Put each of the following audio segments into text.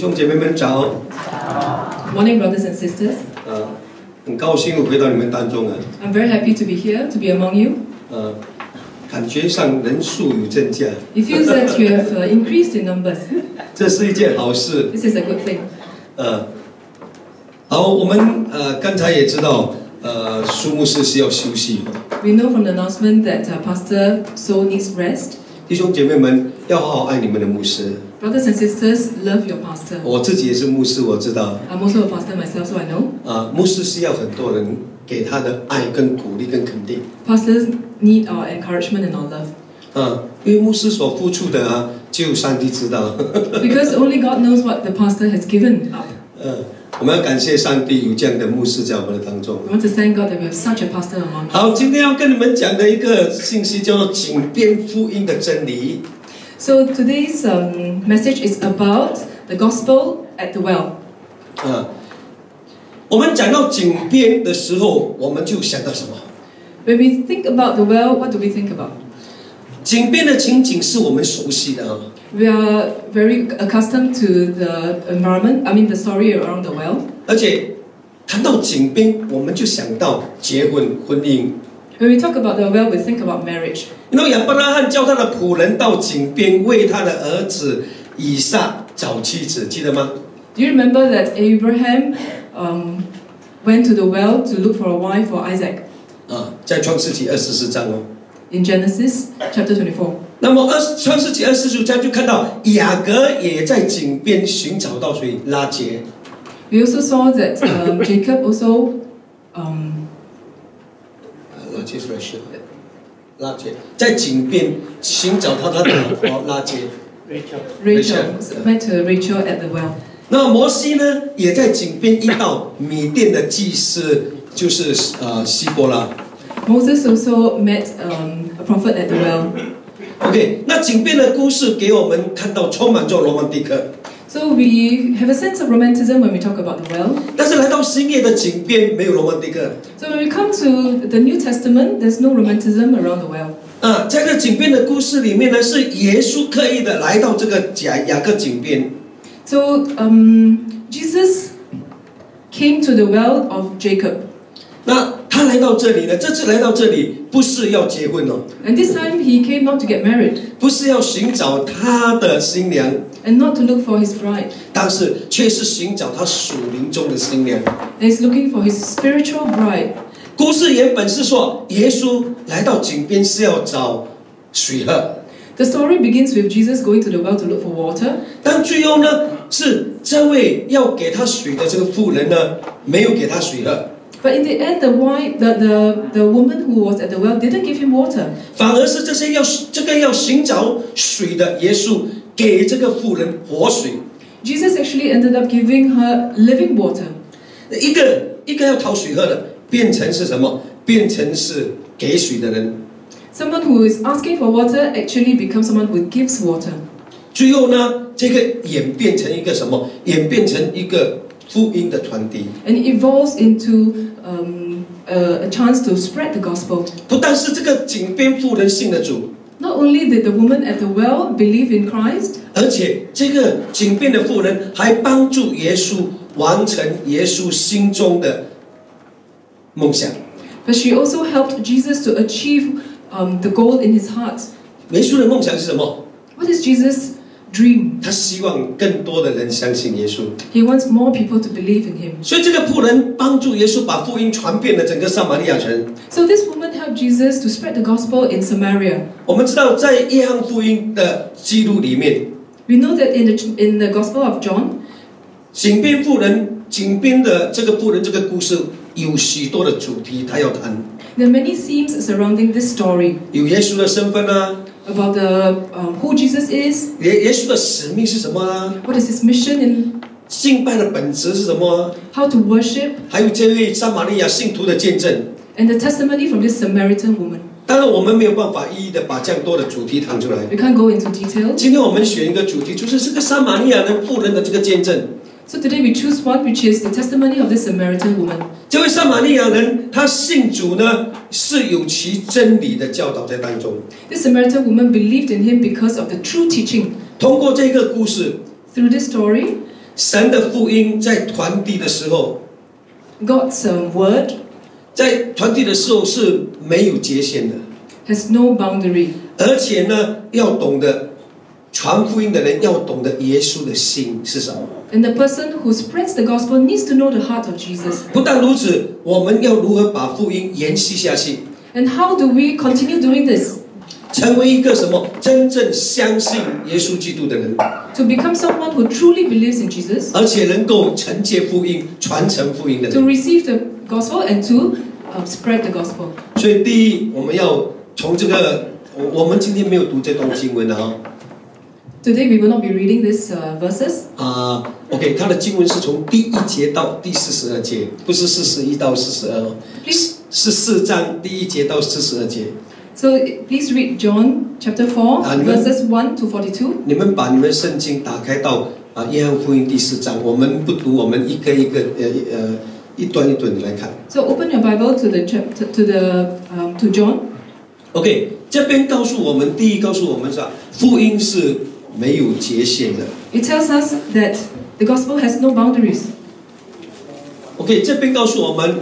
兄姐妹们早。Morning, brothers and sisters. 很高兴回到你们当中啊。I'm very happy to be here, to be among you. 感觉上人数有增加。It feels that you have increased in numbers. 这是一件好事。This is a good thing. 好，我们刚才也知道，苏牧师是要休息。We know from the announcement that Pastor So needs rest. 弟兄姐妹们要好好爱你们的牧师。Brothers and sisters, love your pastor. 我自己也是牧师，我知道。I'm also a pastor myself, so I know. 牧师是要很多人给他的爱、跟鼓励、跟肯定。Pastors need our encouragement and our love. 因为牧师所付出的只有上帝知道。Because only God knows what the pastor has given up. 我们要感谢上帝有这样的牧师在我们的当中。I want to thank God that we have such a pastor among us. 好，今天要跟你们讲的一个信息叫做井边福音的真理。So today's message is about the gospel at the well. 我们讲到井边的时候，我们就想到什么？ When we think about the well, what do we think about? 井边的情景是我们熟悉的。We are very accustomed to the environment, the story around the well. 而且谈到井边，我们就想到结婚、婚姻。When we talk about the well, we think about marriage. 因为亚伯拉罕叫他的仆人到井边为他的儿子以撒找妻子，记得吗？ Do you remember that Abraham went to the well to look for a wife for Isaac? 在创世纪24章哦。In Genesis chapter 24. 那么创世纪25章就看到雅各也在井边寻找到谁？拉结。We also saw that Jacob also 拉结在井边寻找他的老婆拉结。Rachel met Rachel at the well. 那摩西呢，也在井边遇到米甸的祭司，就是希伯拉。Moses also met a prophet at the well. OK， 那井边的故事给我们看到充满着罗曼蒂克。So we have a sense of romanticism when we talk about the well. 但是来到新约的井边没有罗曼蒂克。So when we come to the New Testament, there's no romanticism around the well. 在这井边的故事里面呢，是耶稣刻意的来到这个雅各井边。So Jesus came to the well of Jacob. 那他来到这里呢，这次来到这里不是要结婚哦。And this time he came not to get married. 不是要寻找他的新娘。And not to look for his bride. 但是却是寻找他属灵中的新娘。And he's looking for his spiritual bride. 故事原本是说，耶稣来到井边是要找水喝。The story begins with Jesus going to the well to look for water. 但最后呢，是这位要给他水的这个妇人呢，没有给他水喝。But in the end, the woman who was at the well didn't give him water. 反而是这个要寻找水的耶稣给这个妇人活水。Jesus actually ended up giving her living water. 一个要讨水喝的，变成是什么？变成是给水的人。Someone who is asking for water actually becomes someone who gives water. 最后呢，这个演变成一个什么？演变成一个福音的传递。And it evolves into a chance to spread the gospel. 不但是这个井边妇人信了主。Not only did the woman at the well believe in Christ, 而且这个井边的妇人还帮助耶稣完成耶稣心中的梦想。but she also helped Jesus to achieve the goal in his heart. 耶稣的梦想是什么？ What is Jesus' dream? 他希望更多的人相信耶稣。He wants more people to believe in him. 所以这个妇人帮助耶稣把福音传遍了整个撒玛利亚城。So this woman helped Jesus to spread the gospel in Samaria. 我们知道，在约翰福音的记录里面 We know that in the Gospel of John, 井边的这个妇人这个故事有许多的主题，他要谈。there are many themes surrounding this story 有耶稣的身份啊， about who Jesus is, 耶稣的使命是什么啊？ what is his mission, and 敬拜的本质是什么啊？ how to worship, 还有这位撒玛利亚信徒的见证。 and the testimony from this Samaritan woman. 当然，我们没有办法一一的把这样多的主题谈出来。 We can't go into detail. 今天我们选一个主题，就是这个撒玛利亚人妇人的这个见证。So today we choose one, which is the testimony of this Samaritan woman. 这位撒玛利亚人，他信主呢，是有其真理的教导在当中。This Samaritan woman believed in him because of the true teaching. 通过这个故事，Through this story, 神的福音在传递的时候， God's word 在传递的时候是没有界限的， has no boundary. 而且呢，要懂得传福音的人要懂得耶稣的心是什么。 And the person who spreads the gospel needs to know the heart of Jesus. 不但如此，我们要如何把福音延续下去， And how do we continue doing this? 成为一个什么真正相信耶稣基督的人， To become someone who truly believes in Jesus, 而且能够承接福音、传承福音的 to 人。 receive the gospel and to spread the gospel. 所以，第一，我们要从这个，我们今天没有读这段经文啊。 Today we will not be reading these verses. OK， 它的经文是从第1节到第42节，不是41到42哦，是4章第1节到42节。 So please read John chapter 4, verses 1 to 42. 你们把你们圣经打开到约翰福音第4章，我们不读，我们一个一个一段一段的来看。 So open your Bible to the chapter to John. OK， 这边告诉我们，第一告诉我们是福音是没有界限的。 It tells us that the gospel has no boundaries. OK， 这边告诉我们，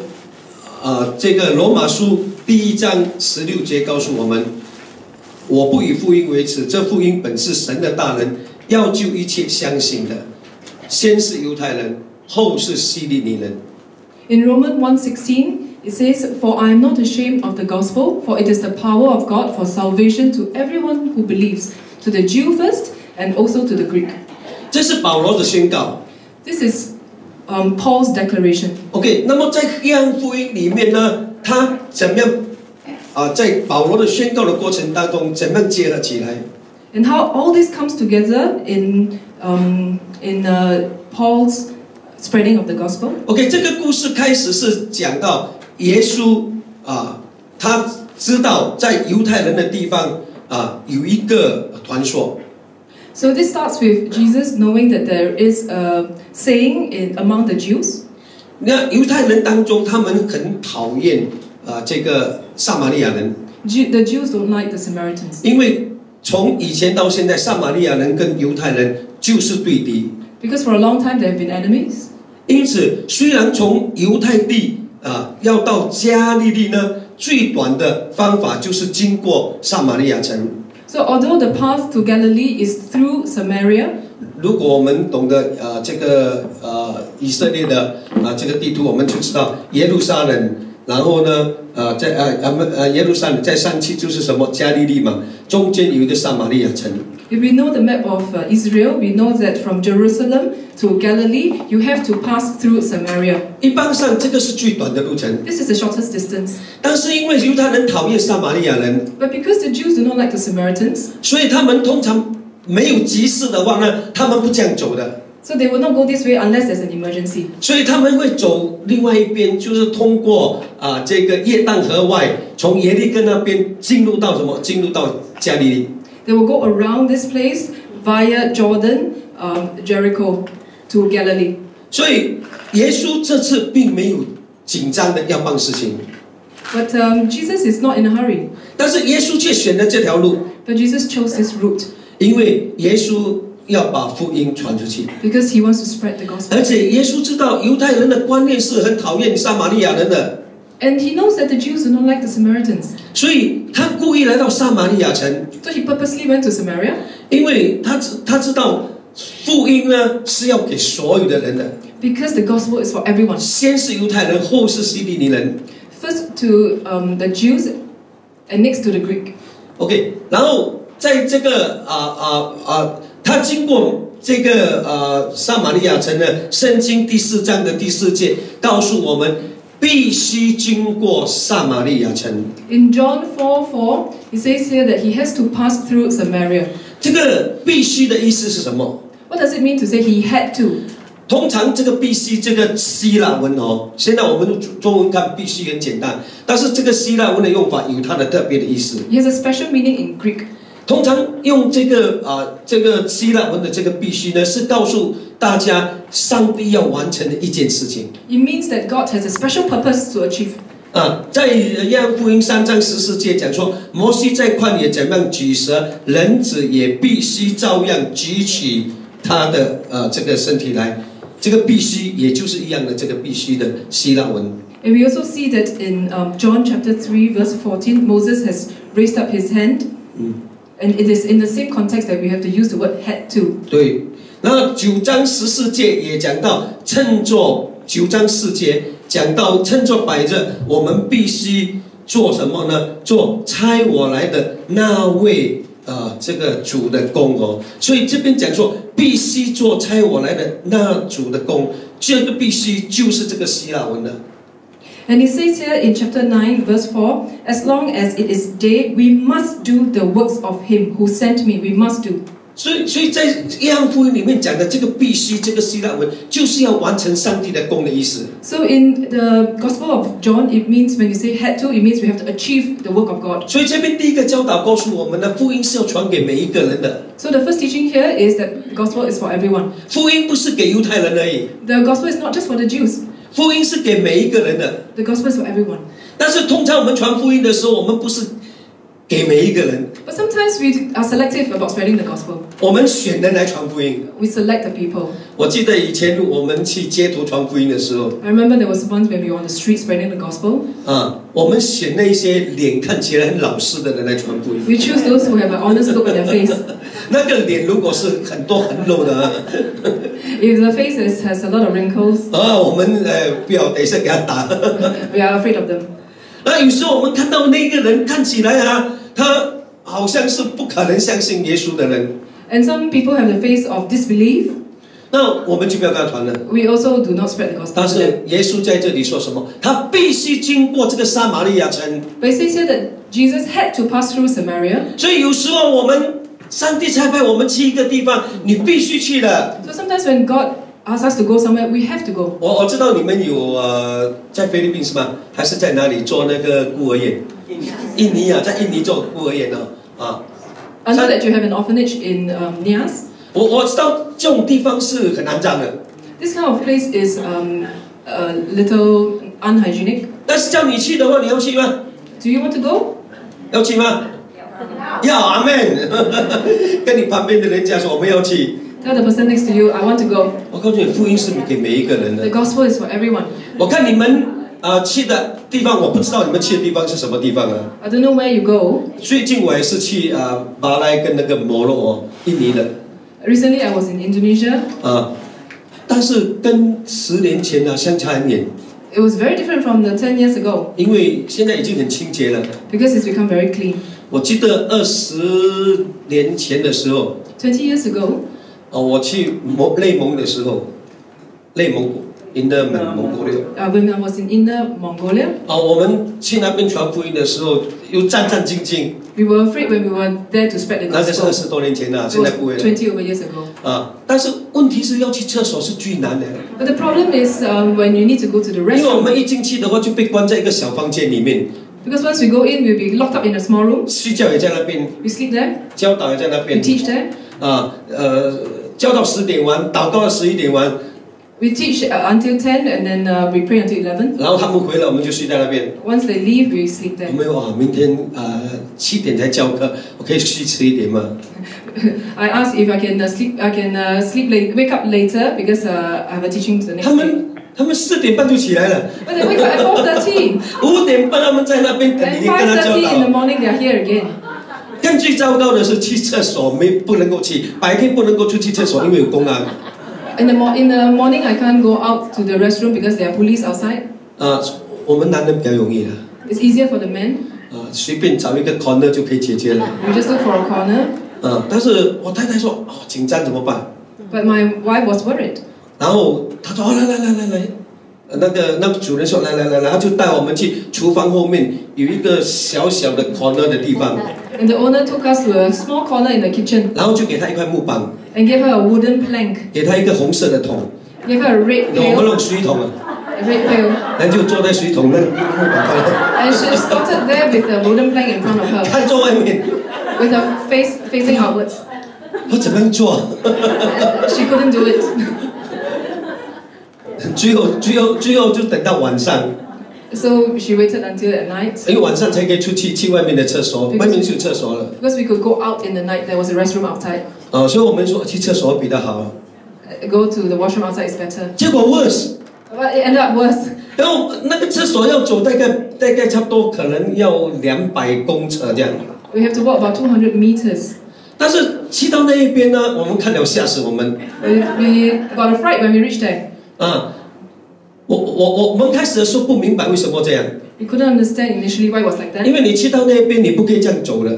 这个罗马书第1章16节告诉我们，我不以福音为耻，这福音本是神的大能，要救一切相信的，先是犹太人，后是希利尼人。 In Romans 1:16, it says, "For I am not ashamed of the gospel, for it is the power of God for salvation to everyone who believes, to the Jew first, and also to the Greek." 这是保罗的宣告。 This is Paul's declaration. OK， 那么在约翰福音里面呢，他怎么样在保罗的宣告的过程当中，怎么样结合起来？ And how all this comes together in Paul's spreading of the gospel. OK， 这个故事开始是讲到耶稣他知道在犹太人的地方有一个传说。 So this starts with Jesus knowing that there is a saying among the Jews. 那犹太人当中，他们很讨厌这个撒玛利亚人， The Jews don't like the Samaritans 因为从以前到现在，撒玛利亚人跟犹太人就是对敌。 because for a long time they have been enemies. 因此，虽然从犹太地要到加利利呢，最短的方法就是经过撒玛利亚城。 So although the path to Galilee is through Samaria, 如果我们懂得这个以色列的这个地图，我们就知道耶路撒冷，然后呢在耶路撒冷再上去就是什么加利利嘛，中间有一个撒玛利亚城。 if we know the map of Israel, we know that from Jerusalem to Galilee, you have to pass through Samaria. 一般上这个是最短的路程， This is the shortest distance. 但是因为犹太人讨厌撒玛利亚人， But because the Jews do not like the Samaritans, 所以他们通常没有急事的话呢，他们不这样走的。 so they will not go this way unless there's an emergency. 所以他们会走另外一边，就是通过这个约旦河外，从耶利哥那边进入到什么？进入到加利利。 They will go around this place via Jordan, Jericho to Galilee. 所以耶稣这次并没有紧张的要办事情， But Jesus is not in a hurry. 但是耶稣却选了这条路， But Jesus chose this route 因为耶稣要把福音传出去， because he wants to spread the gospel. 而且耶稣知道犹太人的观念是很讨厌撒玛利亚人的， And he knows that the Jews do not like the Samaritans. 所以他故意来到撒玛利亚城， So he purposely went to Samaria 因为他知道福音呢是要给所有的人的， because the gospel is for everyone. 先是犹太人，后是希利尼人。 First to the Jews and next to the Greek. OK， 然后在这个他经过这个撒玛利亚城的圣经第4章的第4节告诉我们，必须经过撒玛利亚城。 In John 4:4, it says here that he has to pass through Samaria. 这个必须的意思是什么？ What does it mean to say he had to? 通常这个必须这个希腊文现在我们中文看必须很简单，但是这个希腊文的用法有它的特别的意思。 It has a special meaning in Greek. 通常用这个希腊文的这个必须呢，是告诉大家上帝要完成的一件事情。 It means that God has a special purpose to achieve. 在约翰福音3章14节讲说，摩西在旷野怎样举蛇，人子也必须照样举起他的这个身体来。这个必须也就是一样的这个必须的希腊文。And we also see that in John chapter 3 verse 14, Moses has raised up his hand. And it is in the same context that we have to use the word had to. 对，那9章14节也讲到，趁着9章4节讲到，趁着白日，我们必须做什么呢？做差我来的那位这个主的工哦。所以这边讲说，必须做差我来的那主的工，这个必须就是这个希腊文的。And it says here in chapter 9 verse 4, as long as it is day, we must do the works of him who sent me. We must do. 所以在约翰福音里面讲的这个必须，这个希腊文就是要完成上帝的工的意思。So in the Gospel of John, it means when you say had to, it means we have to achieve the work of God. 所以这边第一个教导告诉我们的，福音是要传给每一个人的。So the first teaching here is that the gospel is for everyone. 福音不是给犹太人而已。The gospel is not just for the Jews. 福音是给每一个人的。The gospel is for everyone. 但是通常我们传福音的时候，我们不是给每一个人。But sometimes we are selective about spreading the gospel. 我们选人来传福音。We select the people. 我记得以前我们去街头传福音的时候 I remember there was once when we were on the street spreading the gospel. 我们选那些脸看起来很老实的人来传福音。We choose those who have an honest look on their face. 那个脸如果是很多很肉的If the face has a lot of wrinkles, 我们不要等一下给他打。we are afraid of them. 那有时候我们看到那个人看起来他好像是不可能相信耶稣的人。And some people have the face of disbelief. 那我们就不要跟他传了。We also do not spread the gospel. 但是耶稣在这里说什么？他必须经过这个撒玛利亚城。But it says here that Jesus had to pass through Samaria. 所以有时候我们上帝差派我们去一个地方，你必须去的。So sometimes when God asks us to go somewhere, we have to go. 我知道你们有在菲律宾是吗？还是在哪里做那个孤儿院？印尼啊，在印尼做孤儿院I know that you have an orphanage in Nias. 我知道这种地方是很肮脏的。This kind of place is a little unhygienic. 但是叫你去的话，你要去吗？ Do you want to go? 要去吗？要，阿门。跟你旁边的人讲说我们要去。Tell the person next to you, I want to go. 我告诉你，福音是给每一个人的。The gospel is for everyone. 我看你们去的地方，我不知道你们去的地方是什么地方啊。I don't know where you go. 最近我也是去马来跟那个摩洛印尼的。Recently, I was in Indonesia. 但是跟10年前相差很远。It was very different from the 10 years ago. 因为现在已经很清洁了。Because it's become very clean. 我记得20年前的时候。20 years ago. 我去内蒙的时候，内蒙古。Inner Mongolia. When I was in Inner Mongolia. 我们去那边传福音的时候，又战战兢兢。We were afraid when we were there to spread the gospel. 那个是20多年前了，现在不会了。20 over years ago. 但是问题是要去厕所是最难的。But the problem is when you need to go to the restroom. 因为我们一进去的话就被关在一个小房间里面。Because once we go in, we'll be locked up in a small room. 睡觉也在那边。We sleep there. 教导也在那边。We teach there. 教到10点完，祷告到11点完。We teach until 10 and then we pray until 11. 然后他们回来，我们就睡在那边。Once they leave, we sleep there. 我们明天7点才教课，我可以去迟一点吗？ I asked if I can sleep late, wake up later because I have a teaching the next day. 他们4点半就起来了。But they wake up at 4:30. 5点半他们在那边等你跟他教导。And 5:30 in the morning they are here again. 更最糟糕的是去厕所不能够去，白天不能够出去厕所，因为有公安。In the morning, I can't go out to the restroom because there are police outside. 我们男人比较容易的。It's easier for the men. 随便找一个 corner 就可以解决了。We just look for a corner. 但是我太太说紧张怎么办？ But my wife was worried. 然后她说来，那个主人说来，然后就带我们去厨房后面有一个小小的 corner 的地方。And the owner took us to a small corner in the kitchen. 然后就给她一块木板。And gave her a wooden plank. 给她一个红色的桶。Gave her a red pail. 我们用水桶A red pail. 然后就坐在水桶那木板上。And she squatted there with a wooden plank in front of her. 看着外面。With her face facing outwards. 我怎么样做 ？She couldn't do it. 最后就等到晚上。So she waited until at night. 因为晚上才可以出去外面的厕所，外面就有厕所了。Because we could go out in the night, there was a restroom outside. 所以我们说去厕所比较好。Go to the washroom outside is better. 结果 worse， But it ended up worse. 然后那个厕所要走大概差不多可能要200公尺这样。We have to walk about 200 meters. 但是去到那一边呢，我们看了吓死我们。We got a fright when we reached there. 我们开始的时候不明白为什么这样。We couldn't understand initially why it was like that. 因为你去到那边，你不可以这样走的。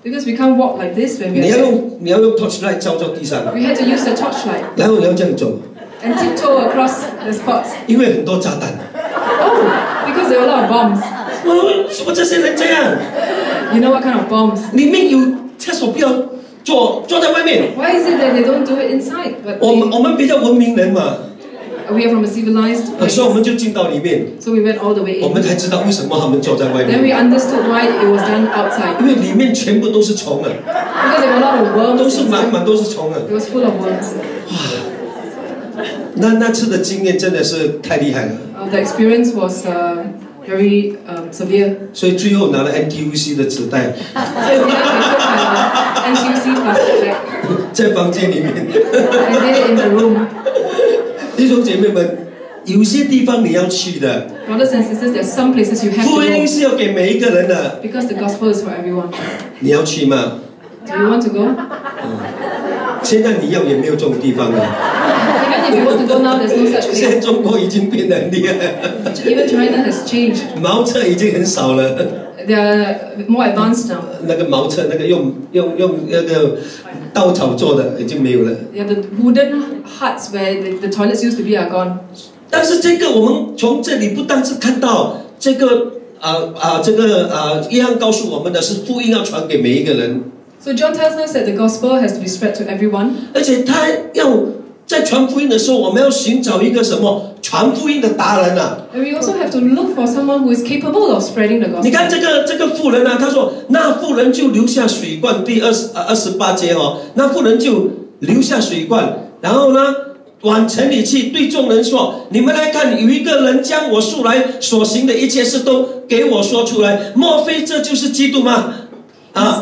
Because we can't walk like this when we are there. 你要用 torchlight 照地上。We had to use the torchlight. 然后你要这样走。And tiptoe across the spots. 因为很多炸弹。Oh, because there were a lot of bombs. 为什么这些人这样？ You know what kind of bombs? 里面有厕所，不要坐在外面。Why is it that they don't do it inside? But 我们比较文明人嘛。We are from a civilized place. 所以我们就进到里面。So we went all the way in. 我们才知道为什么他们坐在外面。 Then we understood why it was done outside. 因为里面全部都是虫啊。Because there were a lot of worms. 都是满都是虫啊。It was full of worms. 那次的经验真的是太厉害了。The experience was very severe. 所以最后拿了 NTUC 的纸袋。So we took NTUC plastic bag. 在房间里面。I did it in the room. 弟兄姐妹们，有些地方你要去的。Brothers and sisters, there are some places you have to go. 福音是要给每一个人的。Because the gospel is for everyone. 你要去吗？ Do you want to go? 现在你要也没有这种地方了。Even if you want to go now, there's no such 现在 place. 中国已经变得很厉害。Even China has changed. 茅厕已经很少了。They are more advanced now. 那个茅厕，那个用那个稻草做的已经没有了。Yeah, the wooden huts where the toilets used to be are gone. 但是这个我们从这里不单是看到这个约翰告诉我们的是福音要传给每一个人。So John tells us that the gospel has to be spread to everyone. 而且他要在传福音的时候，我们要寻找一个什么传福音的达人啊。And we also have to look for someone who is capable of spreading the gospel. 你看这个妇人啊，他说那妇人就留下水罐，第28节哦，那妇人就留下水罐，然后呢，往城里去，对众人说：“你们来看，有一个人将我素来所行的一切事都给我说出来，莫非这就是基督吗？”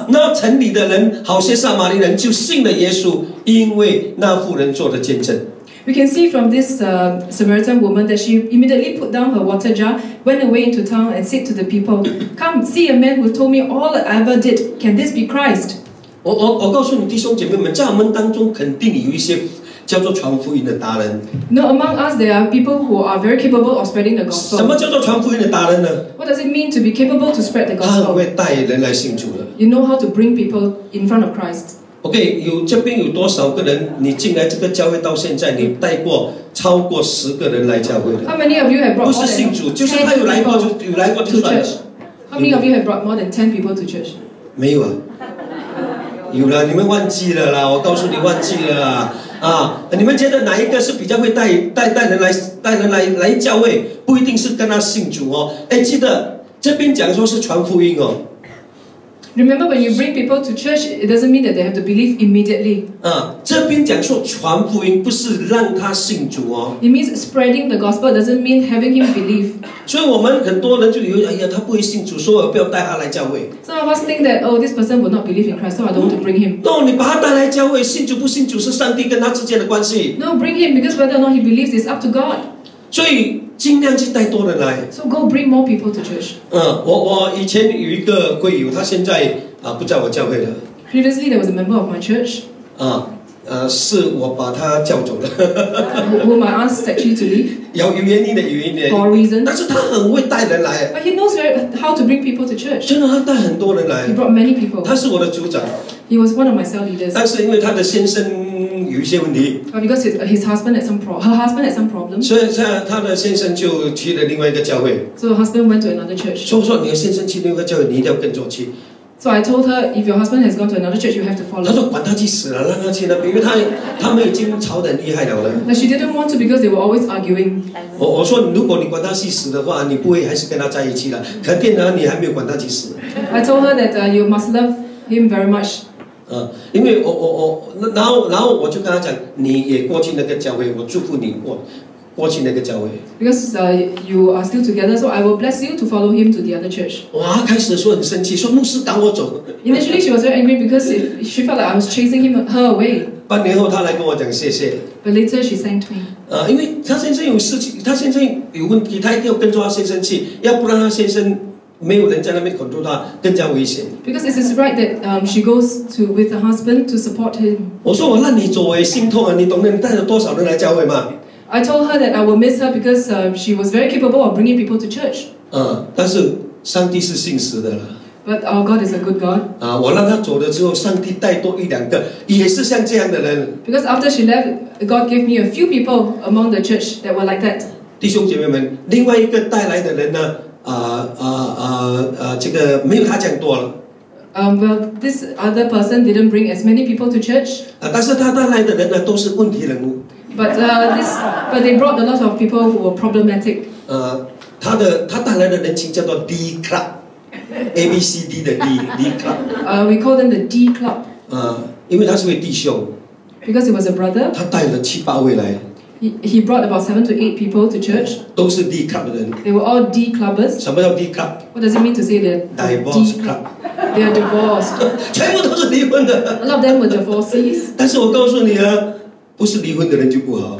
那城里的人，好些撒玛利人就信了耶稣，因为那妇人做的见证。We can see from this Samaritan woman that she immediately put down her water jar, went away into town, and said to the people, "Come, see a man who told me all that I ever did. Can this be Christ?" 我告诉你弟兄姐妹们，在我们当中肯定有一些叫做传福音的达人。No, among us there are people who are very capable of spreading the gospel. 什么叫做传福音的达人呢？ What does it mean to be capable to spread the 他很 gospel? 会带人来信主的。You know how to bring people in front of Christ. OK， 这边有多少个人？你进来这个教会到现在，你带过超过10个人来教会的？ How many of you have brought 不 more 是信主， than 就是 10他有来过 people 就有来过就 to 算了。 church? How many of you have brought more than 10 people to church? 没有啊，有了，你们忘记了啦！我告诉你忘记了啦。你们觉得哪一个是比较会带人来教会？不一定是跟他信主哦。记得这边讲说是传福音哦。Remember, when you bring people to church, it doesn't mean that they have to believe immediately. 这边讲说传福音不是让他信主哦。It means spreading the gospel doesn't mean having him believe. 所以我们很多人就以为，哎呀，他不会信主，所以我不要带他来教会。Some of us think that, oh, this person will not believe in Christ, so I don't want to bring him. No， 你把他带来教会，信主不信主是上帝跟他之间的关系。No, bring him because whether or not he believes is up to God. 所以尽量去带多人来。So go bring more people to church. 我以前有一个会友，他现在不在我教会了。Previously, there was a member of my church. 是我把他叫走了。whom I asked actually to leave. 有原因的，有原因的。 For a reason. 但是他很会带人来。But he knows how to bring people to church. 真的，他带很多人来。 He brought many people. 他是我的组长。He was one of my cell leaders. 但是因为他的先生有一些问题。But because her husband had some problems. 所以他的先生就去了另外一个教会。So her husband went to another church. 说你的先生去另外一个教会，你一定要跟着去。 So I told her, if your husband has gone to another church, you have to follow. 他说管他去死了，让他去那边，因为他们已经吵得很厉害了。But she didn't want to because they were always arguing. 我说如果你管他去死的话，你不会还是跟他在一起了。肯定呢，你还没有管他去死。I told her that you must love him very much. 因为然后我就跟他讲，你也过去那个教会，我祝福你过去那个教会。 Because you are still together, so I will bless you to follow him to the other church. 哇，开始的时候很生气，说牧师赶我走。 Initially, she was very angry because she felt like I was chasing her away. 半年后，他来跟我讲谢谢。 But later, she thanked me. 因为他先生有事情，他先生有问题，他一定要跟着他先生去，要不然他先生没有人在那边kontrol他，更加危险。 Because it is right that she goes with her husband to support him. 我说我让你走，我也心痛啊！你懂得你带了多少人来教会吗？ I told her that I will miss her because she was very capable of bringing people to church. 但是上帝是信实的了。 But our God is a good God. 我让他走了之后，上帝带多一两个，也是像这样的人。 Because after she left, God gave me a few people among the church that were like that. 弟兄姐妹们，另外一个带来的人呢，这个没有他这样多了。 Well, this other person didn't bring as many people to church. 但是他带来的人呢，都是问题人物。 But they brought a lot of people who were problematic. 他带来的人群叫做 D Club，A B C D 的 D Club。We call them the D Club. 因为他是位弟兄。 Because he was a brother. 他带了7、8位来。 He brought about 7 to 8 people to church. 都是 D Club 的人。 They were all D Clubbers. 什么叫 D Club？ What does it mean to say they're Divorce Club？ They are divorced. 全部都是离婚的。 A lot of them were divorcees. 但是我告诉你啊，不是离婚的人就不好。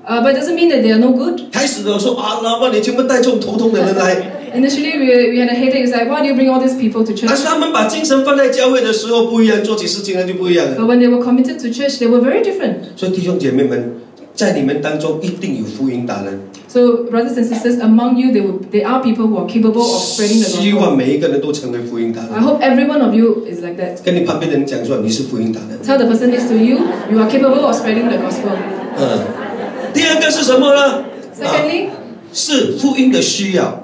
But it doesn't mean that they are no good. 开始的时候老板，你全部带这种头痛的人来。 Initially, we had a headache. It's like, why do you bring all these people to church? 但是他们把精神放在教会的时候不一样，做起事情来就不一样了。 But when they were committed to church, they were very different. 所以弟兄姐妹们，在你们当中一定有福音达人。 So, brothers and sisters, among you, there are people who are capable of spreading the 希 gospel. 望每一个人都成为福音达 I 人。 hope every one of you is like that. 跟你旁边的人讲说，你是福音达人。 Tell the person next to you, you are capable of spreading the gospel. 第二个是什么呢？ Secondly, 是福音的需要。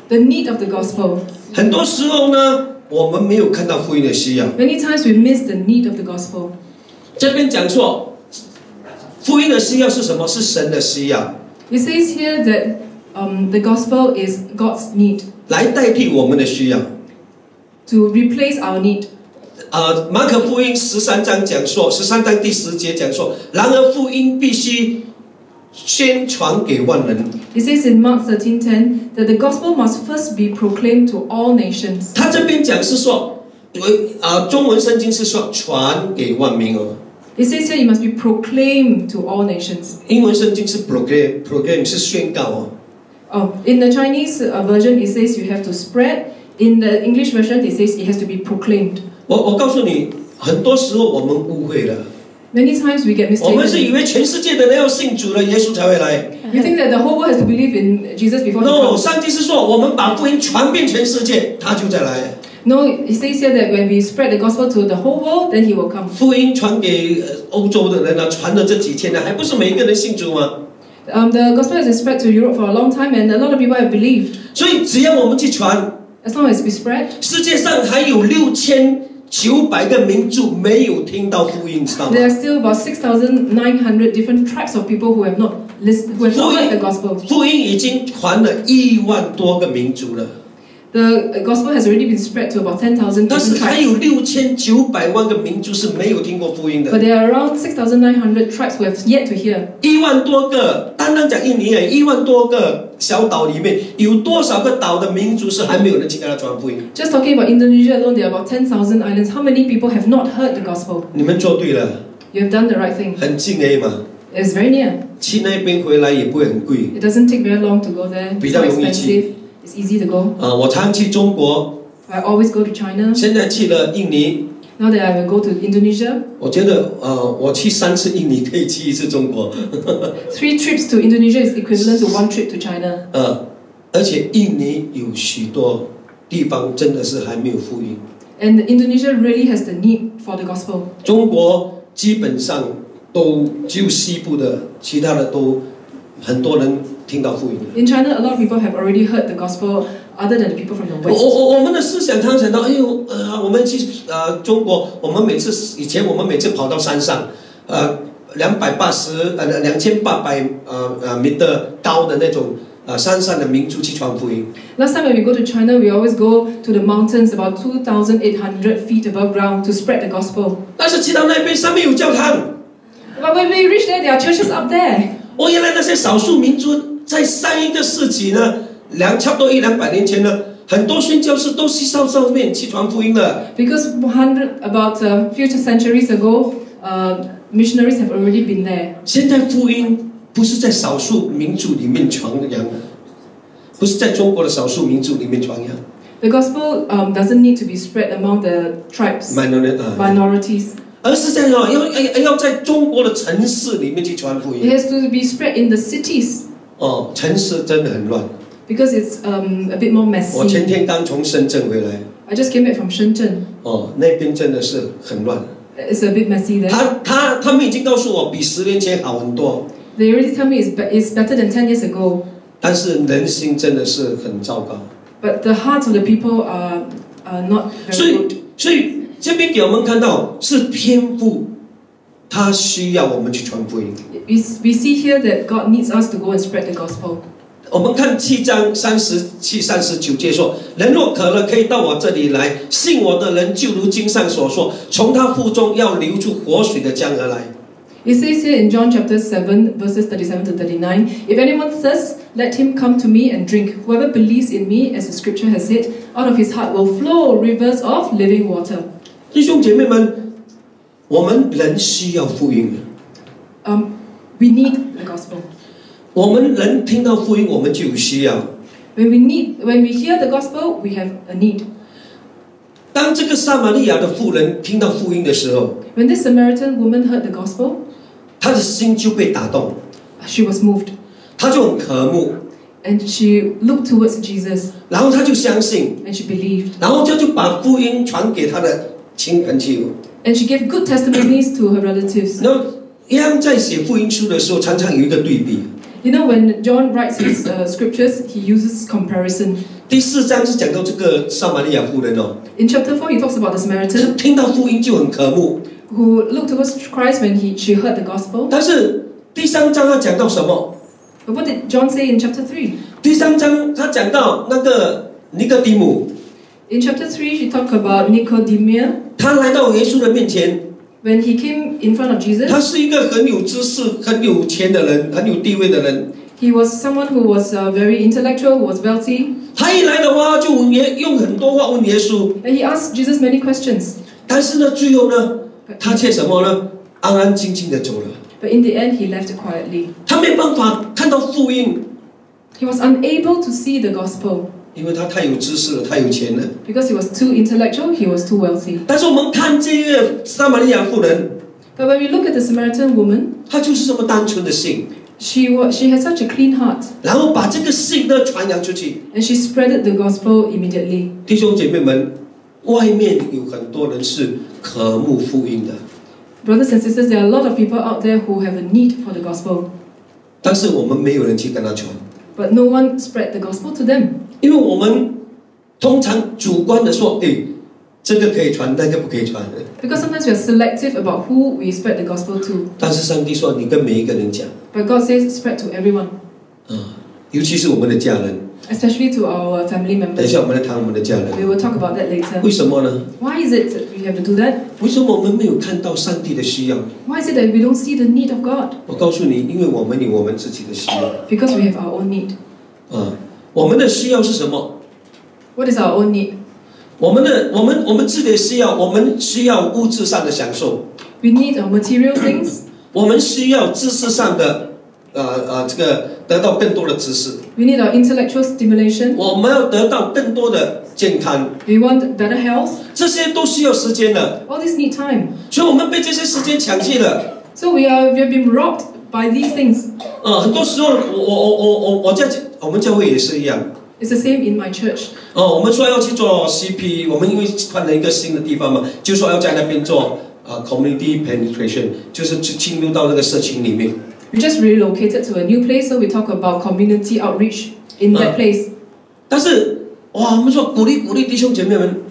the need of the gospel. 很多时候呢，我们没有看到福音的需要。 Many times we miss the need of the gospel. 这边讲说，福音的需要是什么？是神的需要， It says here that the gospel is God's need 来代替我们的需要。 to replace our need. 马可福音13章讲说，13章第10节讲说，然而福音必须宣传给万人。 It says in Mark 13:10 that the gospel must first be proclaimed to all nations. 他这边讲是说，中文圣经是说传给万民哦， It says here it must be proclaimed to all nations. 英文圣经是 proclaim 是宣告哦。In the Chinese version, it says you have to spread. In the English version, it says it has to be proclaimed. 我告诉你，很多时候我们误会了， Many times we get 我们是以 mistaken. 为全世界的人要信主了，耶稣才会来。 We think that the whole world has to believe in Jesus before he No， comes. 上帝是说，我们把福音传遍全世界，他就再来。 No, it says here that when we spread the gospel to the whole world, then he will come. 福音传给欧洲的人啊，传了这几千年，还不是每一个人信主吗？ The gospel has been spread to Europe for a long time, and a lot of people have believed. 所以只要我们去传， As long as we spread, 世界上还有6900个民族没有听到福音，知道吗？ there are still about 6,900 different tribes of people who have not heard the gospel. 福音已经传了1万多个民族了， The gospel has already been spread to about 10,000 但是 different 还有 tribes. 6900万个民族是没有听过福音 But 的。 there are around 6,900 tribes who have yet to hear. 1万多个，单单讲印尼1万多个小岛里面，有多少个岛的民族是还没有人去跟他传福音？ Just talking about Indonesia alone, there are about 10,000 islands. How many people have not heard the gospel? 你们做对了， You have done the right thing. 很近而已嘛， It's very near. 去那边回来也不会很贵。 It doesn't take very long to go there. It's 比较 not 容易去。 expensive. It's easy to go. 我常去中国， I always go to China. 现在去了印尼。 Now that I will go to Indonesia, 我觉得我去3次印尼，可以去1次中国。 3 trips to Indonesia is equivalent to 1 trip to China. 而且印尼有许多地方真的是还没有福音。 And Indonesia really has the need for the gospel. 中国基本上都只有西部的，其他的都很多人听到福音了。 In China, a lot of people have already heard the gospel other than the people from the West. 我们的思想常常想到，哎呦，我们去中国，以前我们每次跑到山上，2800米的高的那种山上的民族去传福音。 Last time when we go to China, we always go to the mountains about 2,800 feet above ground to spread the gospel. 但是去到那边上面有教堂， But when we reach there, there are churches up there. 原来那些少数民族在上一个世纪呢，差不多100-200年前呢，很多宣教士都是上面去传福音的。Because about few centuries ago, missionaries have already been there. 现在福音不是在少数民族里面传扬的，不是在中国的少数民族里面传扬。The gospel doesn't need to be spread among the tribes, minorities. 而是在要在中国的城市里面去传福音。It has to be spread in the cities. 城市真的很乱。Because it's a bit more messy. 我前天刚从深圳回来。I just came back from Shenzhen. 那边真的是很乱。It's a bit messy there. 他们已经告诉我，比10年前好很多。They already tell me it's better than 10 years ago. 但是人心真的是很糟糕。But the hearts of the people are not very good. 所以这边给我们看到是天父，他需要我们去传福音。We see here that God needs us to go and spread the gospel. 我们看7章37、39节说：“人若渴了，可以到我这里来，信我的人就如经上所说，从他腹中要流出活水的江河来。” It says here in John chapter 7, verses 37 to 39, If anyone thirsts, let him come to me and drink. Whoever believes in me, as the scripture has said, out of his heart will flow rivers of living water. 弟兄姐妹们，我们人需要福音。We need the gospel. 我们人听到福音，我们就有需要。When we hear the gospel, we have a need. 当这个撒玛利亚的妇人听到福音的时候 When this Samaritan woman heard the gospel, 她的心就被打动， she was moved. 她就很渴慕， And she looked towards Jesus. 然后她就相信， And she believed. 然后她就把福音传给她的亲朋戚友。And she gave good testimonies to her relatives. 然后一样在写福音书的时候，常常有一个对比。You know, when John writes his scriptures, he uses comparison. 第4章是讲到这个撒玛利亚妇人In chapter 4, he talks about the Samaritan 听到福音就很渴慕。 who looked towards Christ when she heard the gospel. 但是第3章他讲到什么？ But what did John say in chapter 3? 第3章他讲到那个尼哥底母， In chapter 3, she talked about Nicodemus. 他来到耶稣的面前， When he came in front of Jesus, 他是一个很有知识、很有钱的人，很有地位的人。 he was someone who was very intellectual, who was wealthy. 他一来的话，就用很多话问耶稣。 And he asked Jesus many questions. 但是呢，最后呢，他却什么呢？安安静静的走了。 But in the end, he left quietly. 他没办法看到福音， He was unable to see the gospel 因为他太有知识了，太有钱了。 because he was too intellectual, he was too wealthy. 但是我们看这个撒玛利亚妇人， But when we look at the Samaritan woman, 她就是这么单纯的信， she had such a clean heart. 然后把这个信呢传扬出去。 And she spreaded the gospel immediately. 弟兄姐妹们，外面有很多人是渴慕福音的， Brothers and sisters, there are a lot of people out there who have a need for the gospel. 但是我们没有人去跟他传， But no one spread the gospel to them. 因为我们通常主观的说，这个可以传，那个不可以传。 Because sometimes we are selective about who we spread the gospel to. 但是上帝说，你跟每一个人讲， But God says spread to everyone, 尤其是我们的家人。 especially to our family 等一 members. 下我们来谈我们的家人， We will talk about that later. 为什么呢？ Why is it that we have to do that? 为什么我们没有看到上帝的需要？ Why is it that we don't see the need of God? 我告诉你，因为我们有我们自己的需要。 Because we have our own need. 我们的需要是什么？ What is our own need? 我们自己的需要，我们需要物质上的享受， We need our material things. 我们需要知识上的，这个得到更多的知识， We need our intellectual stimulation. 我们要得到更多的健康， We want better health. 这些都需要时间的， All these need time. 所以我们被这些时间抢去了。 So we have been robbed by these things. 很多时候我们教会也是一样。 It's the same in my church. 我们说要去做 CP， 我们因为换了一个新的地方嘛，就说要在那边做community penetration， 就是进入到那个社群里面。 We just relocated to a new place, so we talk about community outreach in that place. 但是我们说鼓励弟兄姐妹们，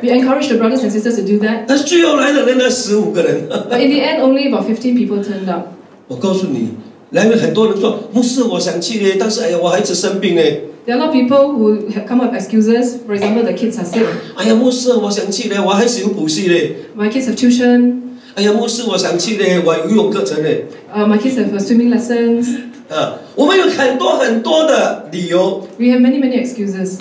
We encourage the brothers and sisters to do that. 但是最后来的人呢15个人。 But in the end, only about 15 people turned up. 我告诉你，来了很多人说，牧师我想去呢，但是哎呀我孩子生病呢。 There are a lot of people who have come up with excuses. For example, the kids are sick. 哎呀牧师我想去呢，我孩子有补习呢。 My kids have tuition. 哎呀牧师我想去呢，我有游泳课程呢。My kids have swimming lessons. 我们有很多的理由， We have many excuses.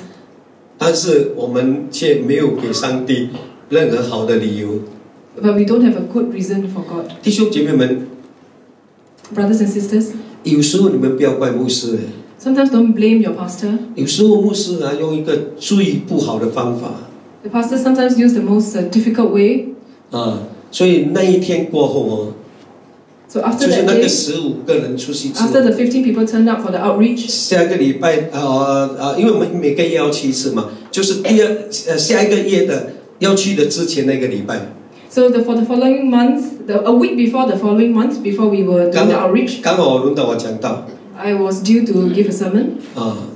但是我们却没有给上帝任何好的理由。 But we don't have a good reason for God. 弟兄姐妹们， Brothers and sisters, 有时候你们不要怪牧师， sometimes don't blame your pastor. 有时候牧师用一个最不好的方法 The pastor sometimes use the most difficult way. 所以那一天过后So after 就是 that 那个 day, 15个人出席之后 after the 15 people turned up for the outreach, 下个礼拜因为我们每个月要去一次嘛，就是下一个月的要去的之前那个礼拜， so for the following month, a week before the following month, before we were doing the outreach, 刚好轮到我讲到 I was due to give a sermon.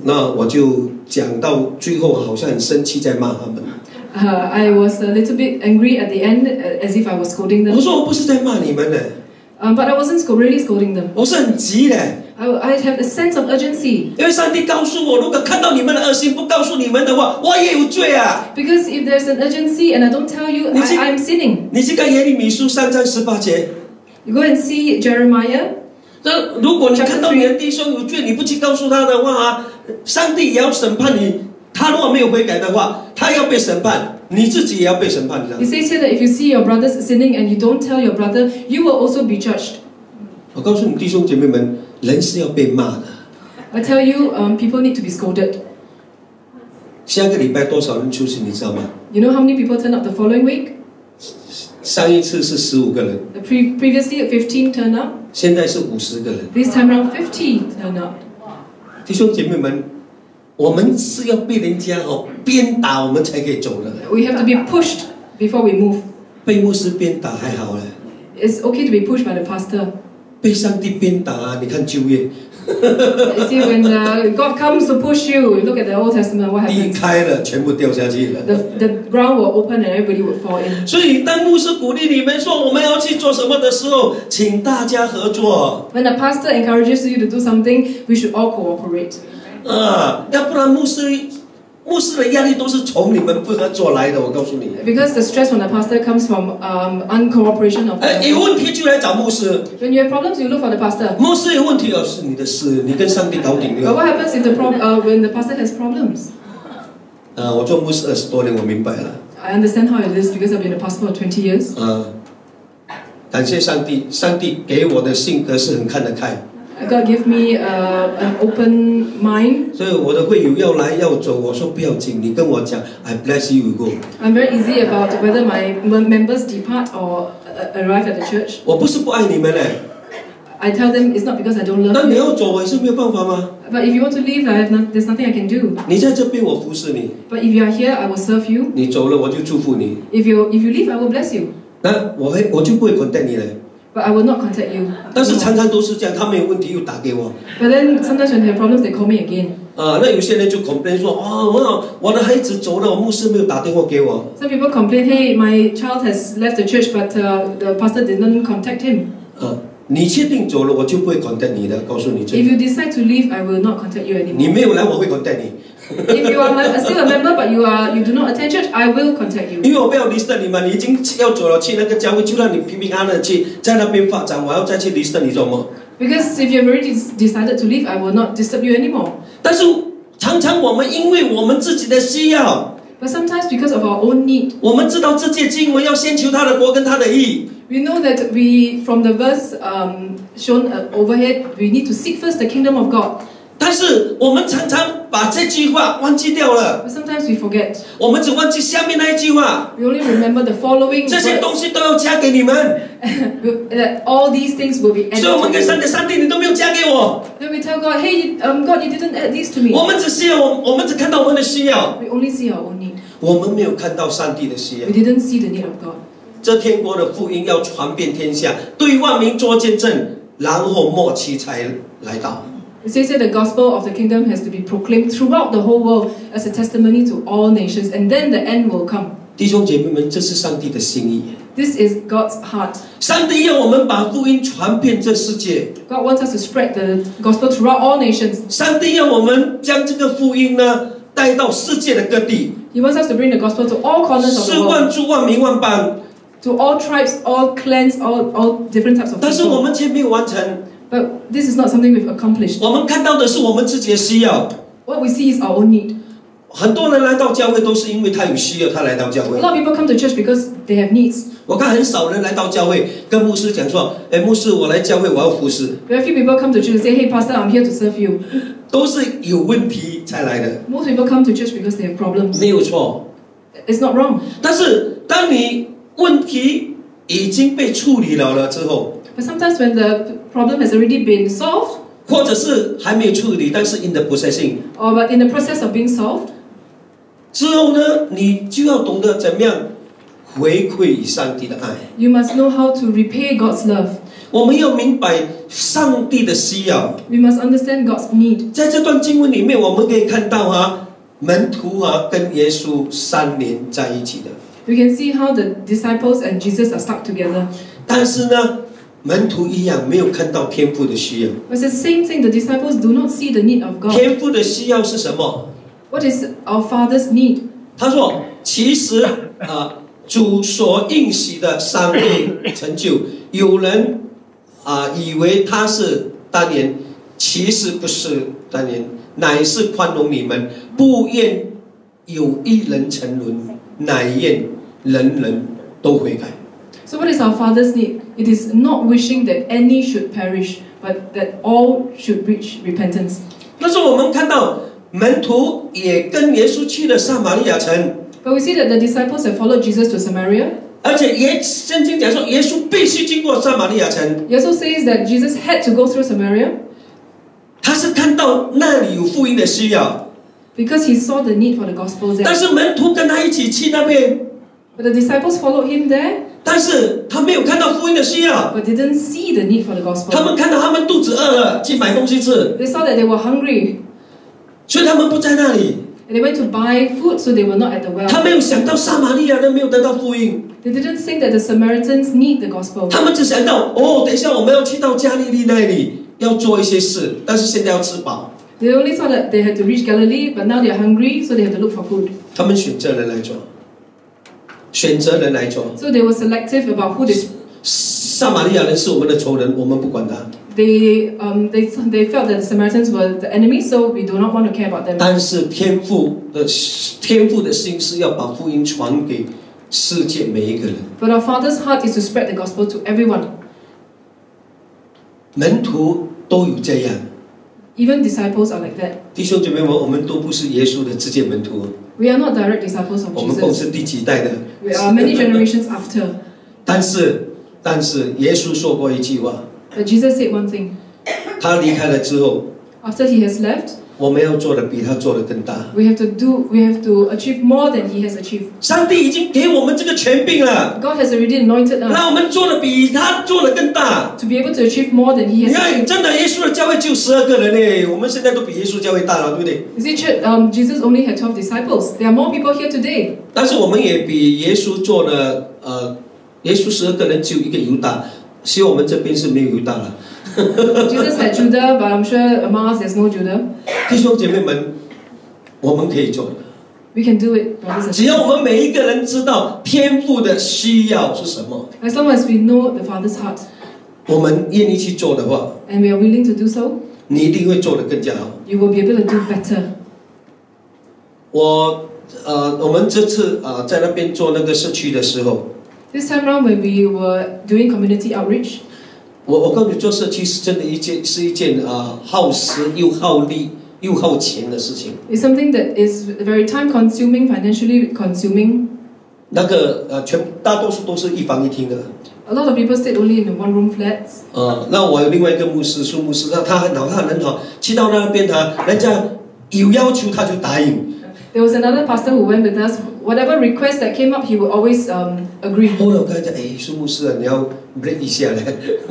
那我就讲到最后好像很生气在骂他们。 I was a little bit angry at the end, as if I was scolding 我 them. 说我不是在骂你们呢， But I wasn't really scolding them. 我是很急的。 I have a sense of urgency. 因为上帝告诉我，如果看到你们的恶行不告诉你们的话，我也有罪啊。 Because if there's an urgency and I don't tell you, I'm sinning. 你去看耶利米书3章18节。 You go and see Jeremiah. 那如果你看到你的弟兄有罪，你不去告诉他的话上帝也要审判你。他如果没有悔改的话，他要被审判，你自己也要被审判。 It says here that if you see your brothers sinning and you don't tell your brother, you will also be judged. 我告诉你弟兄姐妹们，人是要被骂的。 I tell you, people need to be scolded. 下个礼拜多少人出席，你知道吗？ You know how many people turned up the following week? 上一次是15个人， Previously, 15 turned up. 现在是50个人。 This time around, 50 turned up. 弟兄姐妹们，我们是要被人家鞭打，我们才可以走的。 We have to be pushed before we move. 被牧师鞭打还好嘞， It's okay to be pushed by the pastor. 被上帝鞭打你看旧约， You see, when God comes to push you, you look at the Old Testament, what 地 happens? 开了，全部掉下去了。 The ground will open and everybody will fall in. 所以，当牧师鼓励你们说我们要去做什么的时候，请大家合作 When the pastor encourages you to do something, we should all cooperate. 要不然牧师的压力都是从你们不合作来的。我告诉你， Because the stress from the pastor comes from uncooperation of 有 the 问题就来找牧师， When you have problems, you look for the pastor. 牧师有问题是你的事，你跟上帝搞定 But 了。 what happens if when the pastor has problems? 我做牧师20多年，我明白了。 I understand how it is because I've been a pastor for 20 years. 感谢上帝，上帝给我的性格是很看得开。 God gave me an open mind. 所以我的会友要来要走，我说不要紧，你跟我讲 ，I bless you, you go。 I'm very easy about whether my members depart or arrive at the church. 我不是不爱你们嘞， I tell them it's not because I don't 那 love 你 you. 要走，我也是没有办法吗？ But if you want to leave, there's nothing I can do. 你在这边，我服侍你； But if you are here, I will serve you. 你走了，我就祝福你。 If you leave, I will bless you. 那我就不会 contact 你嘞。 But I will not contact you. 但是常常都是这样，他们有问题又打给我。 But then sometimes when they have problems, they call me again. 那有些人就 complain 说，我的孩子走了，我牧师没有打电话给我。 Some people complain, hey, my child has left the church, but the pastor didn't contact him. 你确定走了，我就不会 contact 你的，告诉你这 If you decide to leave, I will not contact you 你 anymore. 没有来，我会 contact 你。 If you are still a member, but you do not attend church, I will contact you. 因为我不要 list 你嘛，你已经要走了，去那个教会就让你平平安安的去在那边发展，我要再去 list 你做么？ Because if you have already decided to leave, I will not disturb you anymore. 但是常常我们因为我们自己的需要， But sometimes because of our own need, 我们知道这届经文要先求他的国跟他的义。 we know that from the verse shown overhead, we need to seek first the kingdom of God. 但是我们常常把这句话忘记掉了， But sometimes we forget. 我们只忘记下面那一句话， We only remember the following 这些东 words, 西都要加给你们。 that all these things will be 所以我们 added 跟 to you. 上帝你都没有加给我， Then we tell God, hey, God, you didn't add these to me. 我们只需要我们只看到我们的需要， We only see our own need. 我们没有看到上帝的需要 We。didn't see the need of God. 这天国的福音要传遍天下，对万民做见证，然后末期才来到。 It says that the gospel of the kingdom has to be proclaimed throughout the whole world as a testimony to all nations, and then the end will come. 弟兄姐妹们，这是上帝的心意。 This is God's heart. 上帝要我们把福音传遍这世界， God wants us to spread the gospel throughout all nations. 上帝要我们将这个福音呢带到世界的各地， He wants us to bring the gospel to all corners of 是 the 万 world. 族万民万邦， to all tribes, all clans, all different types of 但是我 people. 们却没有完成。 But this is not something we've accomplished. 我们看到的是我们自己的需要。 What we see is our own need. 很多人来到教会都是因为他有需要，他来到教 A 会。 lot of people come to church because they have needs. 我看很少人来到教会跟牧师讲说：“哎，牧师，我来教会，我要服侍。 Very few people come to church and say, "Hey, Pastor, I'm here to serve you." ”都是有问题才来的， Most people come to church because they have problems. 没有错。 It's not wrong. 但是当你问题已经被处理了之后， But sometimes when the problem has already been solved, 或者是还没有处理，但是 in the processing or but in the process of being solved, 之后呢，你就要懂得怎么样回馈上帝的爱。 you must know how to repay God's love. 我们要明白上帝的需要。 We must understand God's need. 在这段经文里面，我们可以看到门徒跟耶稣3年在一起的。 We can see how the disciples and Jesus are stuck together. 但是呢，门徒一样没有看到天父的需要。 But it's the same thing. The disciples do not see the need of God. 天父的需要是什么？ What is our Father's need? 他说：“其实主所应许的尚未成就，有人以为他是单言，其实不是单言，乃是宽容你们，不愿有一人沉沦，乃愿人人都悔改。” So what is our Father's need? It is not wishing that any should perish, but that all should reach repentance. 那时候我们看到门徒也跟耶稣去了撒玛利亚城， But we see that the disciples have followed Jesus to Samaria. 而且圣经讲说，耶稣必须经过撒玛利亚城。 It also says that Jesus had to go through Samaria 他是看到那里有福音的需要， because he saw the need for the gospel 但 there. 是门徒跟他一起去那边， But the disciples followed him there, 但是他没有看到福音的需要。 but didn't see the need for the 他 gospel. 们看到他们肚子饿了，去买东西吃， They saw that they were hungry 所以他们不在那里。 and they went to buy food, so they were not at the 他 well. 没有想到撒玛利亚人没有得到福音， They didn't think that the Samaritans need the gospel. 他们只想到等一下我们要去到加利利那里，要做一些事，但是现在要吃饱。 They only thought that they had to reach Galilee, but now they are hungry, so they have to look for food. 他们选择人来做，选择人来做。 So they were selective about who they. 撒玛利亚人是我们的仇人，我们不管他。 They felt that the Samaritans were the enemy, so we do not want to care about them. 但是天父的心是要把福音传给世界每一个人。 But our Father's heart is to spread the gospel to everyone. 门徒都有这样， Even disciples are like that. 弟兄姐妹们，我们都不是耶稣的直接门徒， We are not direct disciples of 我们都 Jesus. 是第几代的。 We are many generations after. 但是耶稣说过一句话， But Jesus said one thing. 他离开了之后， After he has left, 我们要做的比他做的更大。 we have to achieve more than he has achieved. 上帝已经给我们这个权柄了， God has already anointed 让 us 我们做的比他做的更大。 to be able to achieve more than he 你 has 看， achieved. 真的耶稣的教会就12个人呢，我们现在都比耶稣教会大了，对不对？ You see, Jesus only had 12 disciples. There are more people here today. 但是我们也比耶稣做了耶稣12个人只有一个犹大，希望我们这边是没有犹大了。Jesus had Judah, but I'm sure among us there's no Judah. 弟兄姐妹们，我们可以做的， We can do it, brothers and 只要 sisters. 我们每一个人知道天父的需要是什么， As long as we know the Father's heart 我们愿意去做的话， and we are willing to do so, 你一定会做得更加好。 you will be able to do better. 我们这次在那边做那个社区的时候， This time around when we were doing community outreach, 我告诉你，做社区是真的是一件耗时又耗力又耗钱的事情。 it's something that is very time consuming, financially consuming. 那个大多数都是一房一厅的。 A lot of people stayed only in one room flats. 那我有另外一个牧师，苏牧师，他很好，他很好，去到那边人家有要求他就答应。 There was another pastor who went with us. Whatever request that came up, he would always agree. 后来我跟他讲，苏牧师你要 break 一下嘞。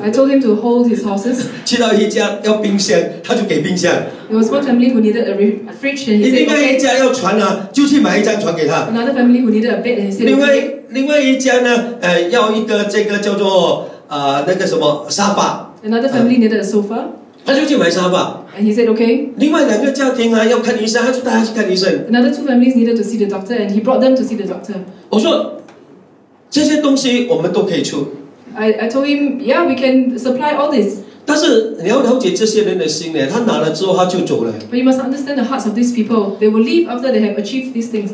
I told him to hold his horses. 去到一家要冰箱，他就给冰箱。 There was one family who needed a fridge, and he 另 said, 外一 okay. 家要船就去买一张船给他。 Another family who needed a bed, and he said, 另 okay. 外一家呢，要一个这个叫做那个什么沙发， Another family needed a sofa, 他就去买沙发。 and he said, okay. 另外2个家庭要看医生，他就带他去看医生。 Another 2 families needed to see the doctor, and he brought them to see the doctor. 我说，这些东西我们都可以出。I told him, yeah, we can supply all this. 但是你要了解这些人的心呢，他拿了之后他就走了。But you must understand the hearts of these people. They will leave after they have achieved these things.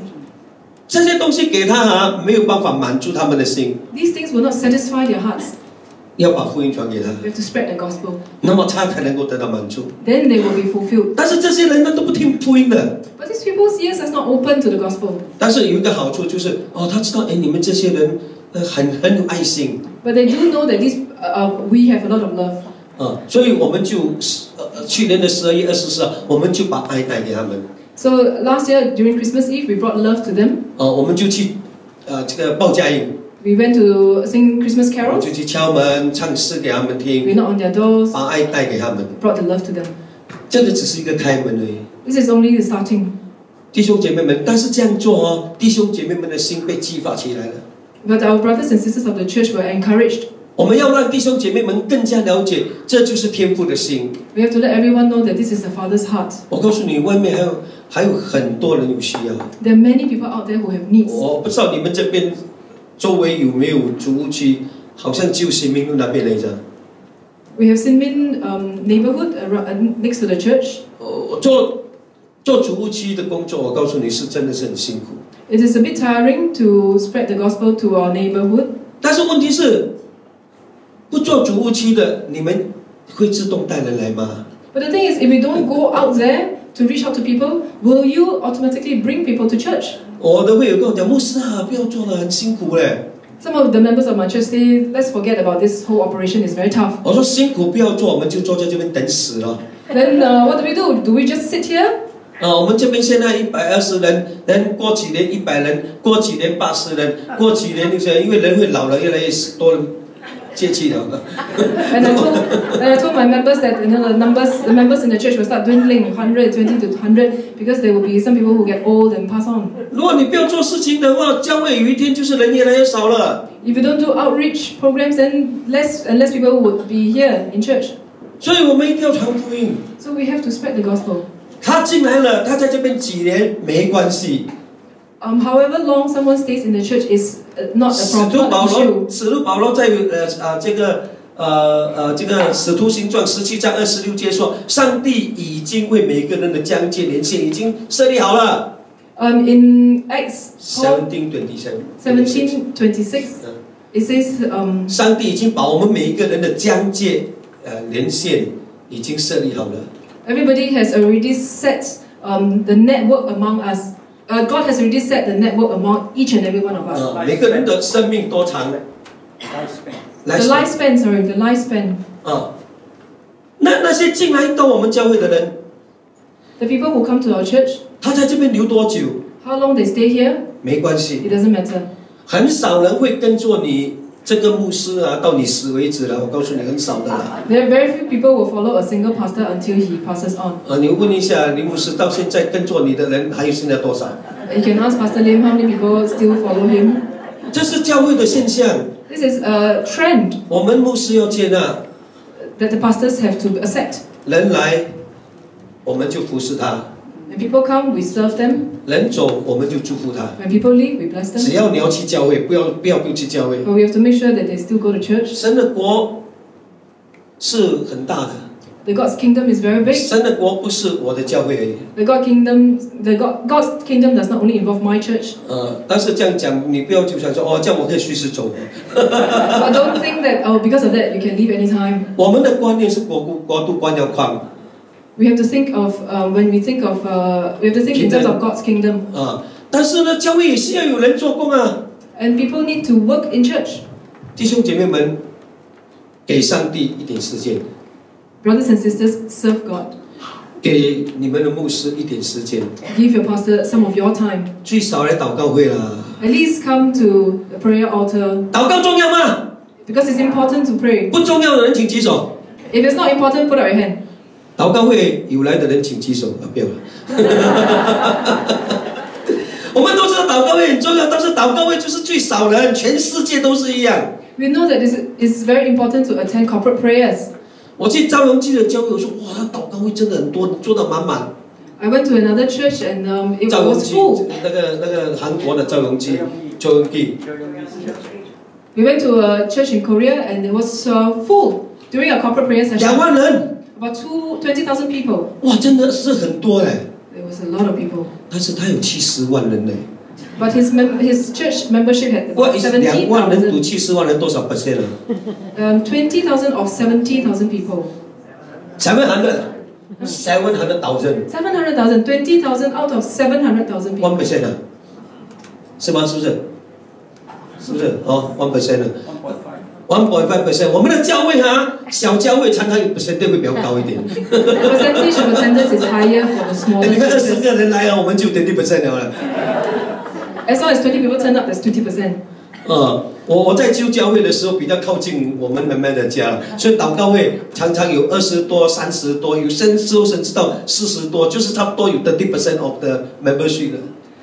这些东西给他没有办法满足他们的心。These things will not satisfy their hearts. 要把福音传给他， We have to spread the gospel. 那么他才能够得到满足。 Then they will be fulfilled. 但是这些人呢都不听福音的。 But these people's ears are not open to the gospel. 但是有一个好处就是他知道你们这些人很有爱心。 But they do know that we have a lot of love. 所以我们就去年的12月24号，我们就把爱带给他们。 So last year during Christmas Eve, we brought love to them. 我们就去这个报佳音。 We went to sing Christmas 我们 carols. 就去敲门唱诗给他们听。 We knocked on their doors. 把爱带给他们。 Brought the love to them. 这个只是一个开门而已。 This is only the starting. 弟兄姐妹们，但是这样做弟兄姐妹们的心被激发起来了。 But our brothers and sisters of the church were encouraged. 我们要让弟兄姐妹们更加了解，这就是天父的心。 We have to let everyone know that this is the Father's heart. 我告诉你，外面还有很多人有需要。 There are many people out there who have needs. 我不知道你们这边周围有没有主屋区，好像就新民路那边来着。 We have Sinmin neighborhood next to the church. 做主屋区的工作，我告诉你是真的是很辛苦。 It is a bit tiring to spread the gospel to our neighborhood. 但是问题是，不做主屋区的，你们会自动带人来吗？ But the thing is, if we don't go out there to reach out to people, will you automatically bring people to church? 我的会友跟我讲，牧师不要做了，很辛苦嘞。 Some of the members of my church say, let's forget about this whole operation, it's very tough. 我说辛苦不要做，我们就坐在这边等死了。 Then what do? Do we just sit here? 我们这边现在120人，等过几年100人，过几年80人，过几年因为人会老了，越来越多人接气了。And I told my members that the members in the church will start dwindling 120 to 100 because there will be some people who get old and pass on. 如果你不要做事情的话，教会有一天就是人越来越少了。 If you don't do outreach programs, then less and less people would be here in church. 所以我们一定要传福音。 So we have to spread the gospel. 他进来了，他在这边几年没关系。However long someone stays in the church is not a 使徒 problem 保 issue. 罗，使徒保罗在这个使徒行传17章26节说，上帝已经为每个人的疆界年限已经设立好了。In Acts 17:26 it says 上帝已经把我们每一个人的疆界年限已经设立好了。 everybody has already set the network among us. God has already set the network among each and every one of us. 每个人的生命多长 The lifespan. 那些进来到我们教会的人， The people who come to our church, 他在这边留多久 how long they stay here, 没关系， it doesn't matter. 很少人会跟着你这个牧师到你死为止了。我告诉你，很少的啦。 There are very few people who follow a single pastor until he passes on. 你问一下林牧师，到现在跟着你的人还有现在多少？ You can ask Pastor Lim how many people still follow him. 这是教会的现象。 This is a trend 我们牧师要接纳 that the pastors have to accept. 人来，我们就服侍他； When people come, we serve them. 人走，我们就祝福他。 When people leave, we bless 只 them. 要你要去教会，不要不去教会。 But we have to make sure that they still go to church. 神的国是很大的， The God's kingdom is very big. 神的国不是我的教会而已。 God's kingdom does not only involve my church. 但是这样讲，你不要就想说这样我可以随时走。 But don't think that because of that you can leave anytime. 我们的观念是国度观要宽。 We have to think of when we think of we have to think in terms of God's kingdom. 但是呢，教会也需要有人做工啊。 And people need to work in church. 弟兄姐妹们，给上帝一点时间。 Brothers and sisters, serve God. 给你们的牧师一点时间。 Give your pastor some of your time. 最少来祷告会啦。 At least come to the prayer altar. 祷告重要吗？ Because it's important to pray. 不重要的人请举手。 If it's not important, put out your hand. 祷告会有来的人请举手，不要了。我们都知道祷告会很重要，但是祷告会就是最少人，全世界都是一样。 We know that it's very important to attend corporate prayers. 我去赵荣基的教会，我说哇，祷告会真的很多，做得满满。 I went to another church and it 赵荣 was 基 full. 那个韩国的赵荣基，周荣基。We went to a church in Korea and it was full during a corporate prayer session. 2万人， About 20,000 people. 哇，真的是很多哎。 There was a lot of people. 但是他有70万人呢。 But his church membership had 哇，2万人赌70,000. 70万人多少 percent 啊？ 20,000 of 70,000 people. 700,000 700,000, 20,000 out of 700,000 people. 1% 啊？是吗？是不是？是不是？哦，1% 啊。1.5%，我们的教会啊，小教会常常有percentage会比较高一点。 The percentage of attendance is higher for the smaller 你看20 churches. 个人来啊，我们就20% 了。 As long as 20 people turn up, that's 20%. 我在旧教会的时候比较靠近我们妹妹的家，所以祷告会常常有20多、30多，有甚至到40多，就是差不多有30% of the membership 的。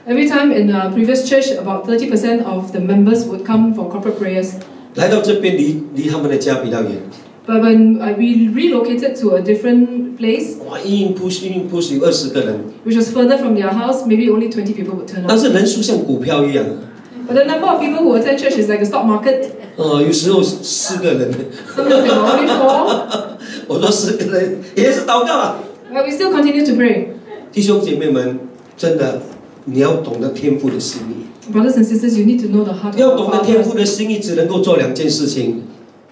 Every time in a previous church, about 30% of the members would come for corporate prayers. 来到这边离他们的家比较远。 But when we relocated to a different place, 哇，硬 push 有20个人， which was further from their house, maybe only 20 people would turn 但 up. 是人数像股票一样。 But the number of people who attend church is like a stock market. 有时候4个人。 Sometimes there were only 4, 我说4个人也是祷告啊。 but we still continue to pray. 弟兄姐妹们，真的你要懂得天父的心意。 Brothers and sisters, you need to know the heart 要 of 懂 the 得天父 Father. 的心意，只能够做2件事情。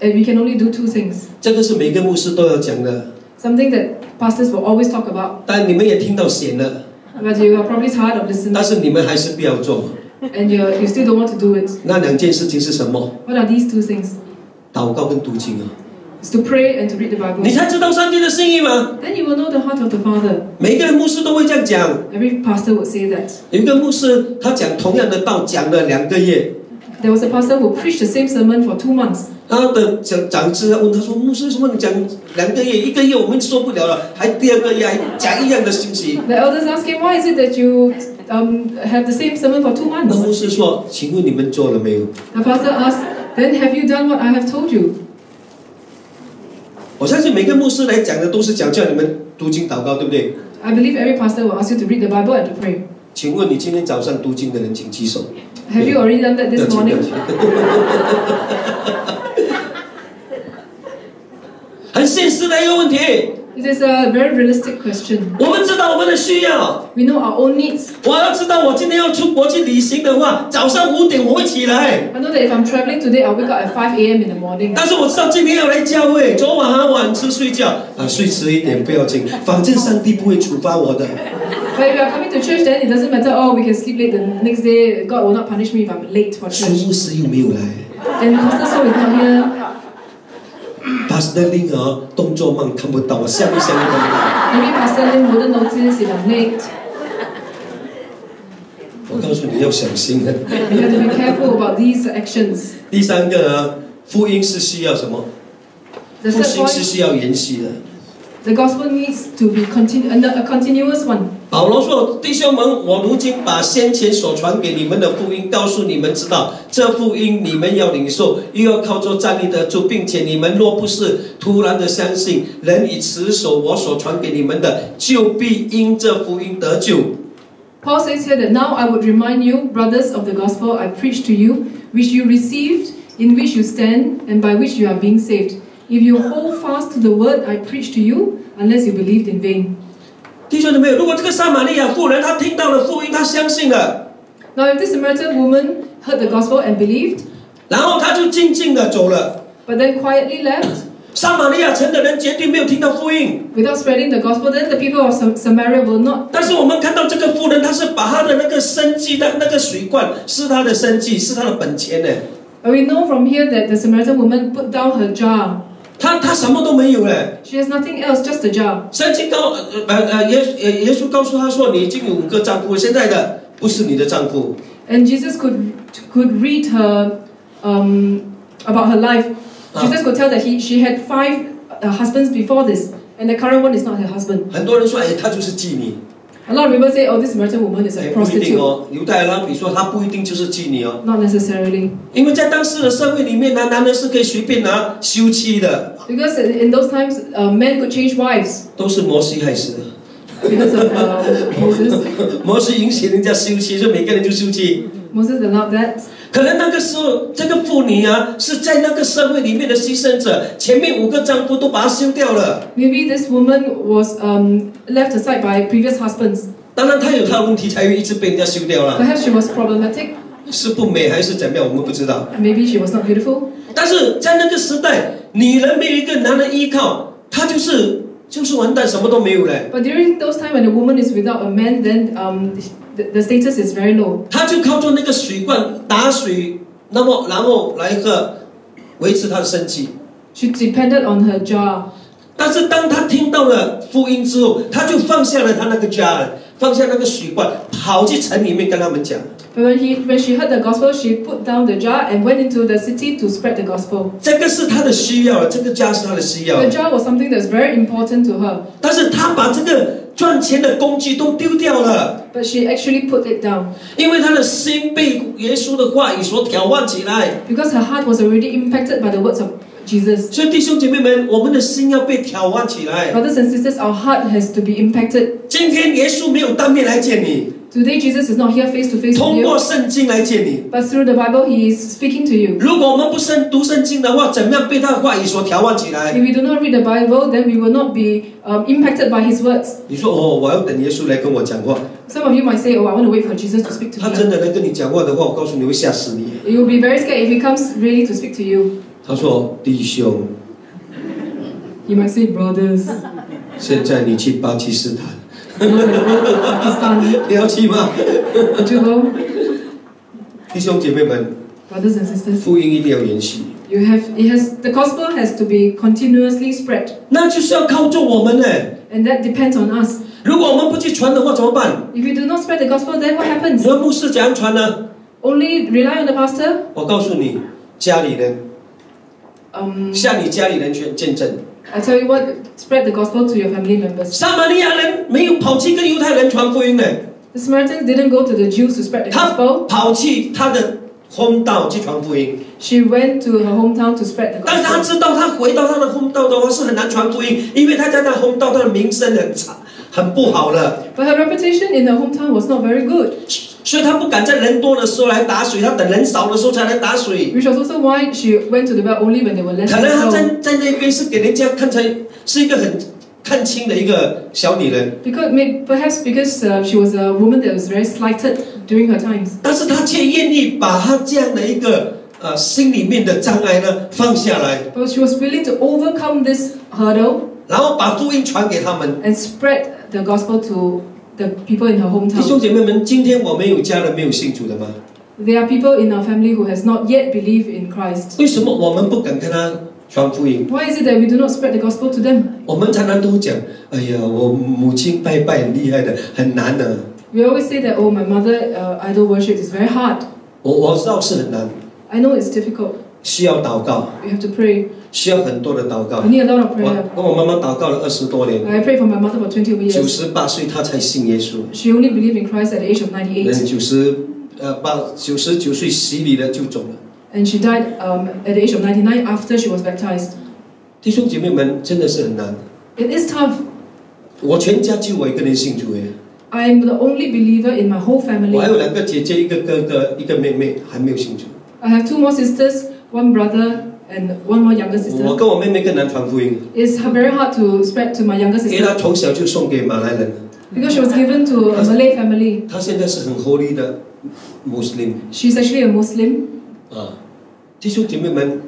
And we can only do 2 things. 这个是每个牧师都要讲的， Something that pastors will always talk about. 但你们也听到闲了， But you are probably tired of listening. 但是你们还是不要做。 And you still don't want to do it. 那2件事情是什么？ What are these 2 things? 祷告跟读经啊， It's to pray and to read the Bible. 你才知道上帝的心意吗？ Then you will know the heart of the Father. 每一个牧师都会这样讲。 Every pastor would say that. 有一个牧师，他讲同样的道，讲了2个月。 There was a pastor who preached the same sermon for 2 months. 他的长子问他说：“牧师，为什么你讲2个月？1个月我们受不了了，还第2个月还讲一样的信息？” The elders asked him, "Why is it that you have the same sermon for 2 那 months?" 牧师说：“请问你们做了没有？” The pastor asked, "Then have you done what I have told you?" 我相信每个牧师来讲的都是讲叫你们读经祷告，对不对？ I believe every pastor will ask you to read the Bible and to pray. 请问你今天早上读经的人，请举手。 Have you already done that this 不要 morning? 紧很现实的一个问题。 It is a very realistic question. 我们知道我们的需要， We know our own needs. 我要知道我今天要出国去旅行的话，早上5点我会起来。 I know that if I'm traveling today, I'll wake up at 5 a.m. in the morning. 但是我知道今天要来教会，昨晚很晚吃睡觉啊，睡迟一点不要紧，反正上帝不会处罚我的。 But if you are coming to church, then it doesn't matter. Oh, we can sleep late the next day. God will not punish me if I'm late for 苏 church. 牧师又没有来， And Pastor So is not here. Pastor Ling 啊，动作慢看不到，我像一像一个。 Maybe Pastor Lim wouldn't notice if I'm late. 我告诉你要小心的。 You have to be careful about these actions. 第3个呢，福音是需要什么？ The 复 third 兴是 point, 需要延续的。 the gospel needs to be a continuous one. 保罗说：“弟兄们，我如今把先前所传给你们的福音告诉你们知道，这福音你们要领受，又要靠着站立得住，并且你们若不是突然的相信，人以持守我所传给你们的，就必因这福音得救。” Paul says here that now I would remind you, brothers, of the gospel I preached to you, which you received, in which you stand, and by which you are being saved. If you hold fast to the word I preached to you, unless you believed in vain. 弟兄姊妹，如果这个撒玛利亚妇人她听到了福音，她相信了， Now, if this Samaritan woman heard the gospel and believed, 然后她就静静的走了。 but then quietly left, 撒玛利亚城的人绝对没有听到福音， without spreading the gospel, then the people of Samaria will not. 但是我们看到这个妇人，她是把她的那个生计的那个水罐是她的生计，是她的本钱呢。 But we know from here that the Samaritan woman put down her jar. 她什么都没有嘞。 She has nothing else, just a jar. 圣经耶稣告诉她说：“你已经有5个丈夫，现在的不是你的丈夫。” And Jesus could read her about her life. Jesus could tell that she had 5 husbands before this, and the current one is not her husband. 很多人说：“哎，她就是妓女。” A lot of people say, "Oh, this Samaritan woman is a 不一定 prostitute." 哦，犹太人比如说她不一定就是妓女哦， Not necessarily, 因为在当时的社会里面呢，男人是可以随便拿休妻的， because in those times, men could change wives 都是摩西害死的。because of Moses. 摩西允许人家休妻，所以每个人就休妻。Moses allowed that. 可能那个时候，这个妇女啊，是在那个社会里面的牺牲者，前面5个丈夫都把她休掉了。Maybe this woman was left aside by previous husbands. 当然，她有她的问题，才会一直被人家休掉了。 Perhaps she was problematic. 是不美还是怎么样，我们不知道。 Maybe she was not beautiful. 但是在那个时代，女人没有一个男人依靠，她就是完蛋，什么都没有了。 But during those times when a woman is without a man, then the status is very low. 她就靠着那个水罐打水，然后来喝，维持她的生计。 She depended on her jar. 但是当她听到了福音之后，她就放下了她那个家，放下那个水罐，跑去城里面跟他们讲。 But when she heard the gospel, she put down the jar and went into the city to spread the gospel. 这个是她的需要，这个家是她的需要。 The jar was something that's very important to her. 但是她把这个赚钱的工具都丢掉了， But she actually put it down 因为她的心被耶稣的话语所挑旺起来。 because her heart was already impacted by the words of Jesus. 所以弟兄姐妹们，我们的心要被挑旺起来。 Brothers and sisters, our heart has to be impacted. 今天耶稣没有当面来见你， Today, Jesus is not here face to face with 通过 you, 圣经来见你。 but through the Bible, He is speaking to you. 如果我们不读圣经的话，怎么样被他的话语所挑旺起 If 来？ we do not read the Bible, then we will not be impacted by His words. 你说哦，我要等耶稣来跟我讲话。 Some of you might say, "Oh, I want to wait for Jesus to speak to 他真 me." 的来跟你讲话的话，我告诉你会吓死你。 You will be very scared if He comes really to speak to you. 他说：“弟兄， He might say, "Brothers, 现在你去巴基斯坦， Pakistan, 你要去吗？ would you go?" 弟兄姐妹们， Brothers and sisters, 福音一定要延续， the gospel has to be continuously spread, 那就是要靠着我们呢。 and that depends on us. 如果我们不去传的话，怎么办？ If we do not spread the gospel, then what happens? 你们牧师怎样传呢？ Only rely on the pastor? 我告诉你，家里人向你家里人去见证。 I tell you what, spread the gospel to your family members. 撒玛利亚人没有跑去跟犹太人传福音呢， The Samaritans didn't go to the Jews to spread the 他 gospel. 跑去他的hometown道去传福音。 She went to her hometown to spread the 但他 gospel. 知道，他回到他的 hometown 道的话是很难传福音，因为他在那 hometown 道他的名声很差，很不好了， But her reputation in her hometown was not very good, 所以他不敢在人多的时候来打水，他等人少的时候才来打水。 which was also why she went to the well only when they were less 可能他 people. 在那边是给人家看成是一个很看轻的一个小女人， Perhaps because she was a woman that was very slighted during her times. 但是他却愿意把他这样的一个心里面的障碍呢放下来， But she was willing to overcome this hurdle 然后把福音传给他们。 and spread the gospel to the people in her 弟兄 hometown. 姐妹们，今天我们有家人没有信主的吗？ There are people in our family who has not yet believed in Christ. 为什么我们不敢跟他传福音？ Why is it that we do not spread the gospel to them? 我们常常都讲，哎呀，我母亲拜拜很厉害的，很难的。 We always say that, oh, my mother idol worship is very hard. 我知道是很难， I know it's difficult. 需要祷告， We have to pray. 需要很多的祷告 We。need a lot of 我 prayer. 跟我妈妈祷告了20多年， I prayed for my mother for 20 years. 98岁她才信耶稣。 She only believed in Christ at the age of 98. 99岁洗礼了就走了。 And she died at the age of 99 after she was baptized. 弟兄姐妹们，真的是很难。 It is tough. 我全家就我一个人信主耶， I am the only believer in my whole 我还有 family. 2个姐姐，一个哥哥，一个妹妹还没有信主。 I have 2 more sisters, 1 brother, and 1 more younger 我 sister. 跟我妹妹更难传福音， It's very hard to spread to my younger 因为她 sister 从小就送给马来人， because she was given to a Malay family. 她现在是很 holy 的 Muslim。 She's actually a Muslim. 弟兄姐妹们，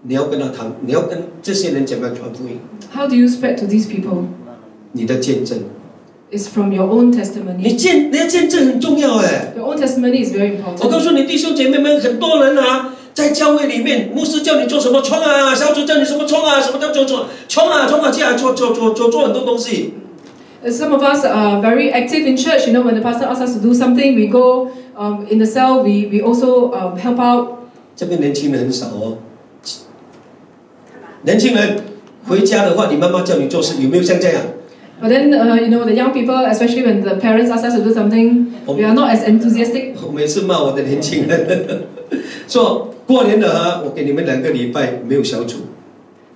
你要跟他谈，你要跟这些人怎么样传福音？ How do you spread to these people? 你的见证， It's from your own 你 testimony. 的见证很重要哎。 Your own testimony is very 我告 important. 诉你，弟兄姐妹们，很多人在教会里面，牧师叫你做什么冲啊，小组叫你什么冲啊，什么叫做冲啊，进来做很多东西。 Some of us are very active in church. You know, when the pastor asks us to do something, we go in the cell. We also help out. 这边年轻人很少哦。年轻人回家的话，你妈妈叫你做事，有没有像这样？ But then, you know, the young people, especially when the parents ask us to do something, we are not as enthusiastic. 我每次骂我的年轻人，说过年了我给你们2个礼拜没有小组。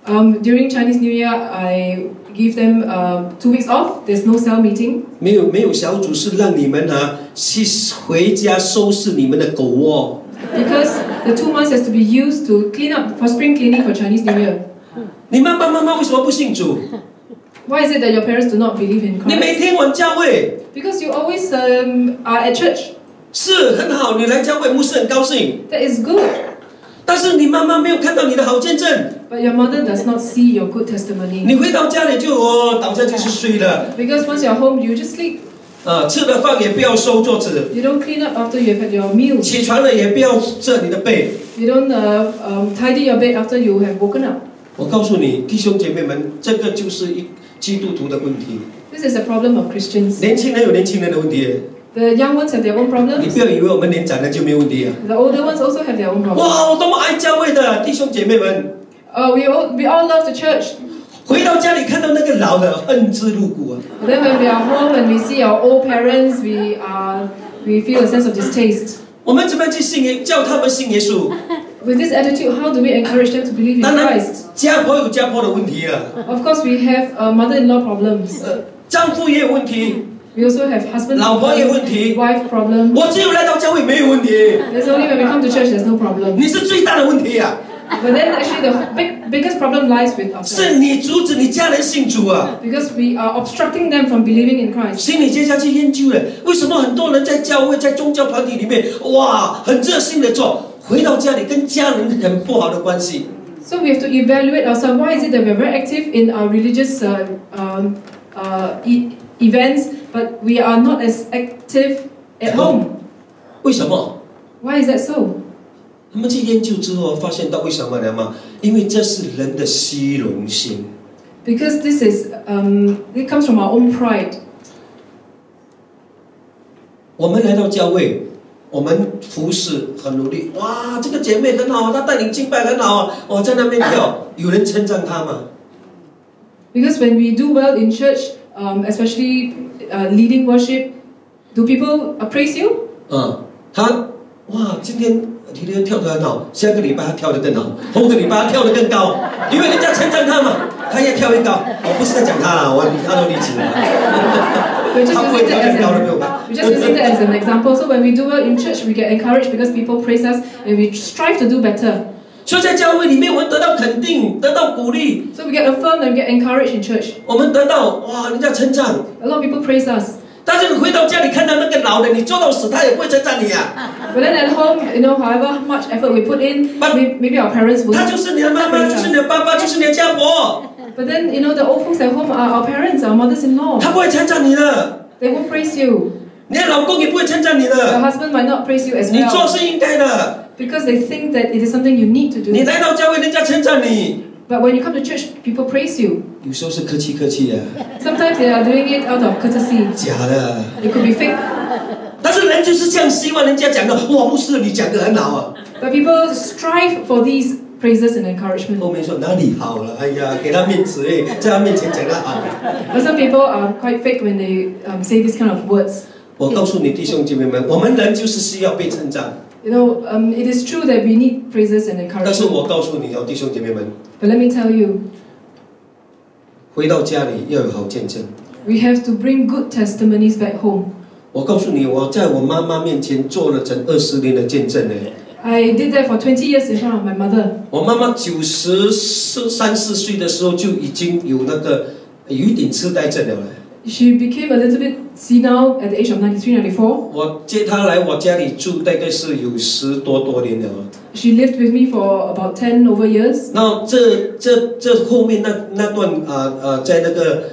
During Chinese New Year, I give them 2 weeks off. There's no cell meeting. 没有小组是让你们去回家收拾你们的狗窝。 Because the 2 months has to be used to clean up for spring cleaning for Chinese New Year. 你爸爸妈妈为什么不信主？ Why is it that your parents do not believe in 你每 Christ? 天往教会 Because you always are at church. 是很好，你来教会牧师很高兴， That is good. 但是你妈妈没有看到你的好见证， But your mother does not see your good testimony. 你回到家里就倒下去睡了， Because once you're home, you just sleep. 吃了饭也不要收桌子， You don't clean up after you've had your meals. 起床了也不要遮你的被。 You don't tidy your bed after you have woken up. 我告诉你，弟兄姐妹们，这个就是基督徒的问题。 This is a problem of Christians. 年轻人有年轻人的问题， The young ones have their own 你 problems. 不要以为我们年长的就没有问题啊！ The older ones also have their own problems. 哇，我多么爱教会的弟兄姐妹们， We all love the church. 回到家里看到那个老的，恨之入骨啊！ But then when we are home and we see our old parents, we feel a sense of distaste. 我们怎么样去叫他们信耶稣？ With this attitude, how do we encourage them to believe in 当然 Christ?，家婆有家婆的问题啊， Of course, we have mother-in-law problems. 丈夫也有问题， We also have husband 老婆有问 problems, 题。 wife problems. 我只有来到教会没有问题， There's only when we come to church, there's no problem. 你是最大的问题啊！ But then actually the biggest problem lies with 是 ourselves. 你阻止你家人信主啊！ Because we are obstructing them from believing in Christ. 心理学家去研究了，为什么很多人在教会、在宗教团体里面，哇，很热心的做，回到家里跟家人很不好的关系。 So we have to evaluate ourselves. Why is it that we're very active in our religious events, but we are not as active at home? 为什么？ Why is that so? 他们去研究之后发现到为什么呢吗？因为这是人的虚荣心。 Because this is it comes from our own pride. 我们来到教会，我们服侍很努力，哇，这个姐妹很好，她带领敬拜很好啊，我在那边跳，有人称赞她吗？ Because when we do well in church, especially leading worship, do people praise you? 她哇，今天跳得很好，下个礼拜她跳得更好，后个礼拜她跳得更高，因为人家称赞她嘛，她也跳越高。我不是在讲她啦，我她都离职了。We're just using that as an example. So when we do well in church, we get encouraged because people praise us and we strive to do better. 所以在教会里面，我们得到肯定，得到鼓励。 So we get affirmed and get encouraged in church. 我们得到哇，人家称赞。 A lot of people praise us. 但是你回到家里看到那个老的，你做到死，他也不会称赞你啊。 But then at home, however much effort we put in, maybe our parents will. 他就是你的妈妈，就是你的爸爸，就是你的家婆。 But then, the old folks at home are our parents, our mothers-in-law. 他不会称赞你的。 They won't praise you. 你的老公也不会称赞你 Your 的。 husband might not praise you as 你做 well. 是应该的。 Because they think that it is something you need to 你 do. 来到教会，人家称赞你。 But when you come to church, people praise you. 有时候是客气客气的， Sometimes they are doing it out of courtesy. 假的。 It could be fake. 但是人就是这样希望人家讲的，哇，牧师你讲的很好啊。 But people strive for these praises and encouragement. 后面说哪里好了？哎呀，给他面子在他面前讲他好。 But some people are quite fake when they say this kind of words. 我告诉你弟兄姐妹们，我们人就是需要被称赞。 It is true that we need praises and 但是 encouragement. 我告诉你弟兄姐妹们， But let me tell you, 回到家里要有好见证。 we have to bring good testimonies back home. 我告诉你，我在我妈妈面前做了整20年的见证呢。 I did that for 20 years in front of my mother. 我妈妈93、4岁的时候就已经有那个有一点痴呆症了。 She became a little bit senile at the age of 93, 94. 我接她来我家里住，大概是有10多年了。 She lived with me for about 10 over years. 那这后面那段在那个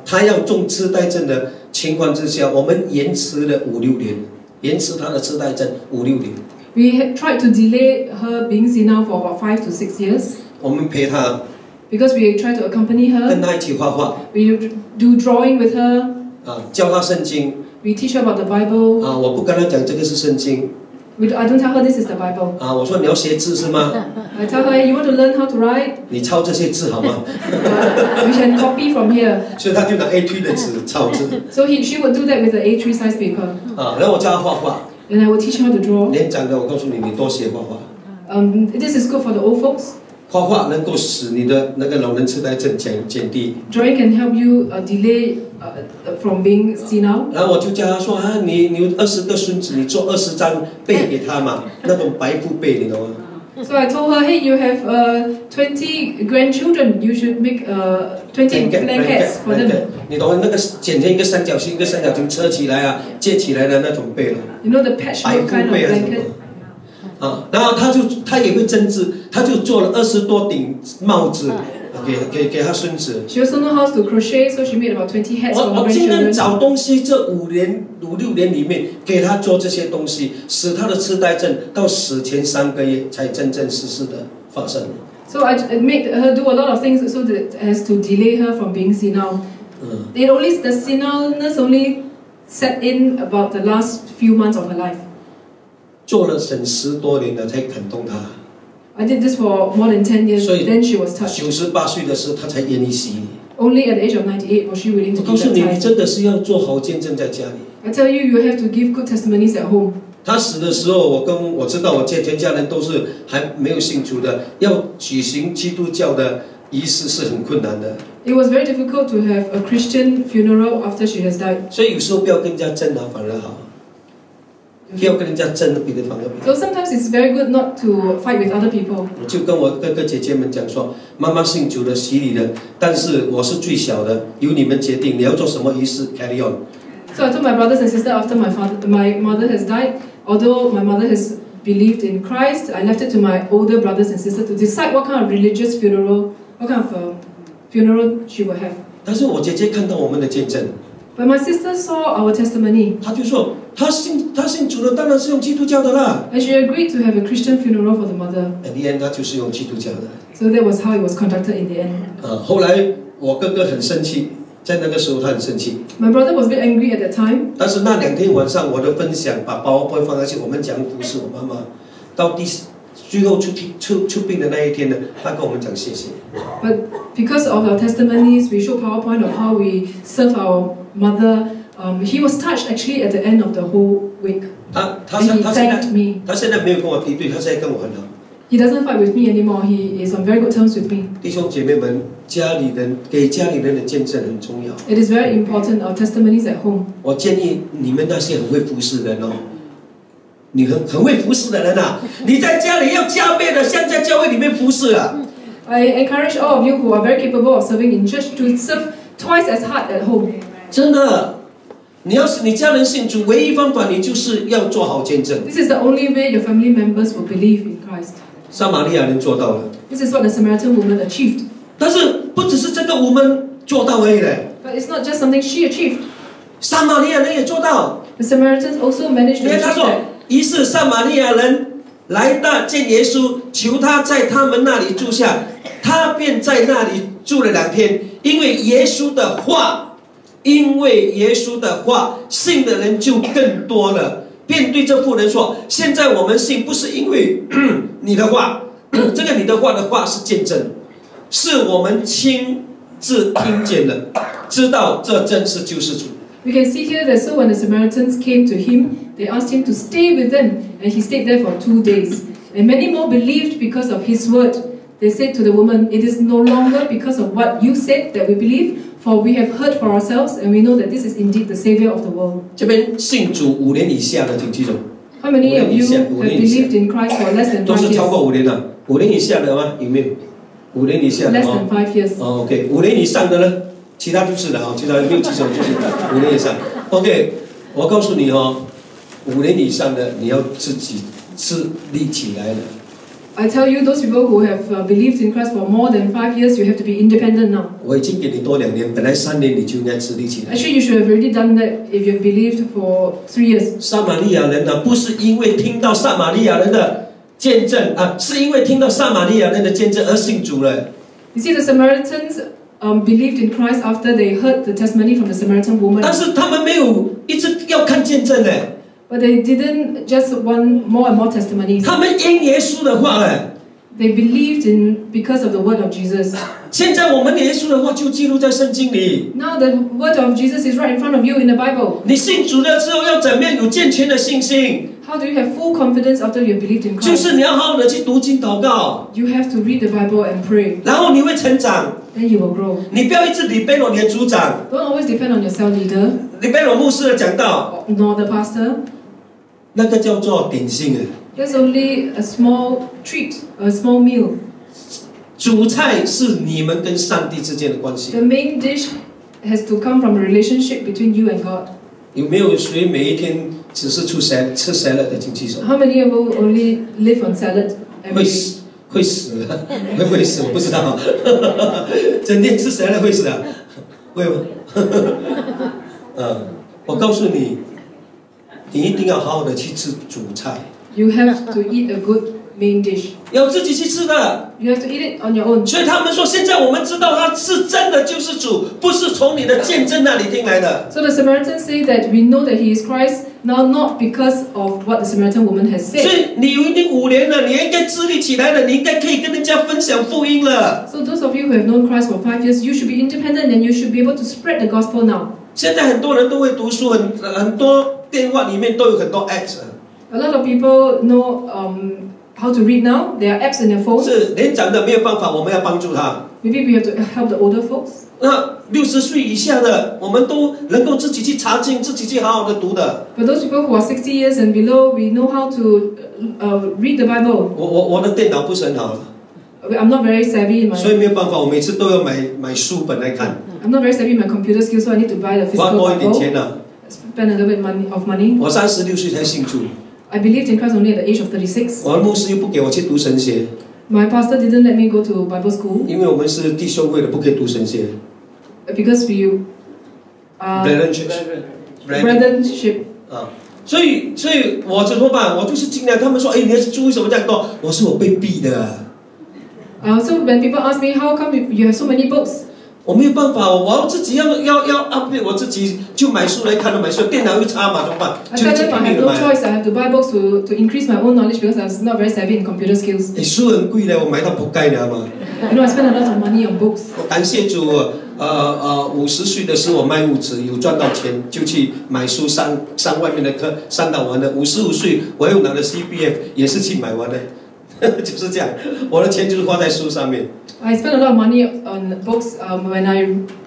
她要中痴呆症的情况之下，我们延迟了5、6年，延迟她的痴呆症5、6年。 We had tried to delay her being senile for about 5 to 6 years. 我们陪她， Because we try to accompany 跟 her. 她一起画画， We do drawing with her. 教她圣经。 We teach her about the Bible. 我不跟她讲这个是圣经。 I don't tell her this is the Bible. 我说你要学字是吗？ I tell her, you want to learn how to write? 你抄这些字好吗？ We can copy from here. 所以她就拿 A3 的纸抄字。 So she would do that with the A3 size paper. 然后我教她画画。 And I would teach her how to draw. 年长的我告诉你，你多学画画。 This is good for the old folks. 画画能够使你的那个老人痴呆症减低。Drawing can help you delay from being senile. 然后我就叫他说啊，你有20个孙子，你做20张被给他嘛，那种白布被，你懂吗？ So I told her, hey, you have 20 grandchildren. You should make 20 blankets for them. 你懂吗？那个剪成一个三角形，一个三角形车起来啊，接起来的那种被了。You know the patchwork kind of blanket. 啊，然后他也会针织，他就做了20多顶帽子，给他孙子。She also knows how to crochet, so she made about 20 hats for her 我尽量 grandchildren. 找东西，这5、6年里面给他做这些东西，使他的痴呆症到死前3个月才真正实的发生。So I made her do a lot of things so that as to delay her from being senile. The senileness only set in about the last few months of her life. 做了整10多年了才感动他。I did this for more than 10 years. Then she was touched. 98岁的时候，他才愿意洗礼。Only at the age of 98 was she willing to 我告诉 give 你， that 你 time. 真的是要做好见证在家里。 I tell you, you have to give good testimonies at home. 他死的时候，我知道我全家人都是还没有信主的，要举行基督教的仪式是很困难的。 It was very difficult to have a Christian funeral after she has died. 所以有时候不要跟人家争啊，反而好。不要跟人家争，比的反而比。 So sometimes it's very good not to fight with other people. 我就跟我哥哥姐姐们讲说，妈妈信主的、洗礼的，但是我是最小的，由你们决定你要做什么仪式 ，carry on。 So I told my brothers and sisters after my mother has died, although my mother has believed in Christ, I left it to my older brothers and sisters to decide what kind of religious funeral, what kind of funeral she will have. 但是我姐姐看到我们的见证， But my sister saw our testimony. 她就说，她信主的当然是用基督教的啦。 And she agreed to have a Christian funeral for the mother. At the end，她就是用基督教的。 So that was how it was conducted in the end. 后来我哥哥很生气，在那个时候他很生气。 My brother was very angry at that time. 但是那2天晚上我的分享，把PowerPoint放上去，我们讲服侍我妈妈，到最后出殡的那一天呢，他跟我们讲谢谢。 But because of our testimonies, we show PowerPoint of how we serve our mother. He was touched actually at the end of the whole week. And he thanked me. 他现在没有跟我敌对，他现在跟我很好。 He doesn't fight with me anymore. He is on very good terms with me. 弟兄姐妹们，给家里人的见证很重要。 It is very important, our testimonies at home. 我建议你们那些很会服侍的人哦，你很会服侍的人啊，你在家里要加倍的像在教会里面服侍啊。 I encourage all of you who are very capable of serving in church to serve twice as hard at home. 真的，要是你家人信主，唯一方法你就是要做好见证。 This is the only way your family members will believe in Christ. 撒玛利亚人做到了， This is what the Samaritan woman achieved. 但是不只是这个我们做到而已嘞， But it's not just something she achieved. 撒玛利亚人也做到。 The Samaritans also managed 你 to 看他 achieve 说 that.，于是撒玛利亚人来到见耶稣，求他在他们那里住下，他便在那里住了2天，因为耶稣的话，信的人就更多了。便对这妇人说：“现在我们信，不是因为你的话，这个你的话是见证，是我们亲自听见了，知道这真是救世主。” We can see here that so when the Samaritans came to him, they asked him to stay with them, and he stayed there for 2 days. And many more believed because of his word. They said to the woman, "It is no longer because of what you said that we believe, for we have heard for ourselves, and we know that this is indeed the Savior of the world." 这边信主5年以下的，请记住。 How many of you have believed in Christ for less than 都 5是超 years? 过5年了，5年以下的吗？有没有？5年以下的 Less than 5 years. OK，5年以上的呢？其他就是的其他没有记手就是5年以上。OK， 我告诉你5年以上的你要自己自立起来了。 I tell you, those people who have believed in Christ for more than 5 years, you have to be independent now. 我已经给你多2年，本来3年你就应该自立起来。 Actually, you should have already done that if you've believed for 3 years. 撒玛利亚人呢，不是因为听到撒玛利亚人的见证是因为听到撒玛利亚人的见证而信主了。 You see, the Samaritans believed in Christ after they heard the testimony from the Samaritan woman. 但是他们没有一直要看见证呢。 But they didn't just want more and more testimonies. 他们因耶稣的话呢， They believed in because of the word of Jesus. 现在我们耶稣的话就记录在圣经里。 Now the word of Jesus is right in front of you in the Bible. 你信主了之后要怎么样有健全的信心？ How do you have full confidence after you have believed in 就 Christ? 是你要好好的去读经祷告， You have to read the Bible and pray. 然后你会成长。 Then you will grow. 你不要一直depend on你的组长， Don't always depend on your cell leader depend on 牧师的讲道， nor the pastor. 那个叫做点心啊。 There's only a small treat, a small meal. 主菜是你们跟上帝之间的关系。 The main dish has to come from a relationship between you and God. 有没有谁每一天只是吃 salad 的经济手？ How many of you only live on salad 会 every day? 死，会死啊？会不会死？我不知道。整天吃 salad 会死啊？会吗？我告诉你，你一定要好好的去吃主菜， You have to eat a good main dish. 要自己去吃的。 You have to eat it on your own. 所以他们说，现在我们知道他是真的救世主，不是从你的见证那里听来的。 So the Samaritans say that we know that he is Christ now not because of what the Samaritan woman has 所 said. 以你有一定5年了，你应该自立起来了，你应该可以跟人家分享福音了。 So those of you who have known Christ for 5 years, you should be independent and you should be able to spread the gospel now. 现在很多人都会读书，很多电话里面都有很多 apps， A lot of people know how to read now. There are apps in their phones. 是年长的没有办法，我们要帮助他。 Maybe we have to help the older folks. 那60岁以下的，我们都能够自己去查经，自己去好好的读的。 But those people who are 60 years and below, we know how to read the Bible. 我的电脑不是很好， I'm not very savvy in 所 my 以没有办法，我每次都要买书本来看， I'm not very savvy in my computer skills, so I need to buy the 花 physical 多一点 Bible. 钱啊。 Spend a little bit of money. 我36岁才信主， I believed in Christ only at the age of 36. 我的牧师又不给我去读神学， My pastor didn't let me go to Bible school 因为我们是弟兄会的，不可以读神学。 because we brothership. 啊，所以我怎么办？我就是尽量。他们说，哎，你的书为什么这样多？我说我被逼的。 So when people ask me, how come you have so many books? 我没有办法，我要自己要 update 我自己，就买书来看了，买书电脑又差嘛，怎么办？ I 就 tell 去 them 拼 I 命 have 的 no 买。 choice. I have to buy books to increase my own knowledge because I was not very savvy in computer skills. 哎，书很贵的，我买到不该的嘛。 You know, I spend a lot of money on books. 我感谢主，50岁的时候我卖物质有赚到钱，就去买书上外面的课，上到完了。55岁我又拿了 CPF， 也是去买完的，就是这样。我的钱就是花在书上面。 I spent a lot of money on books. When I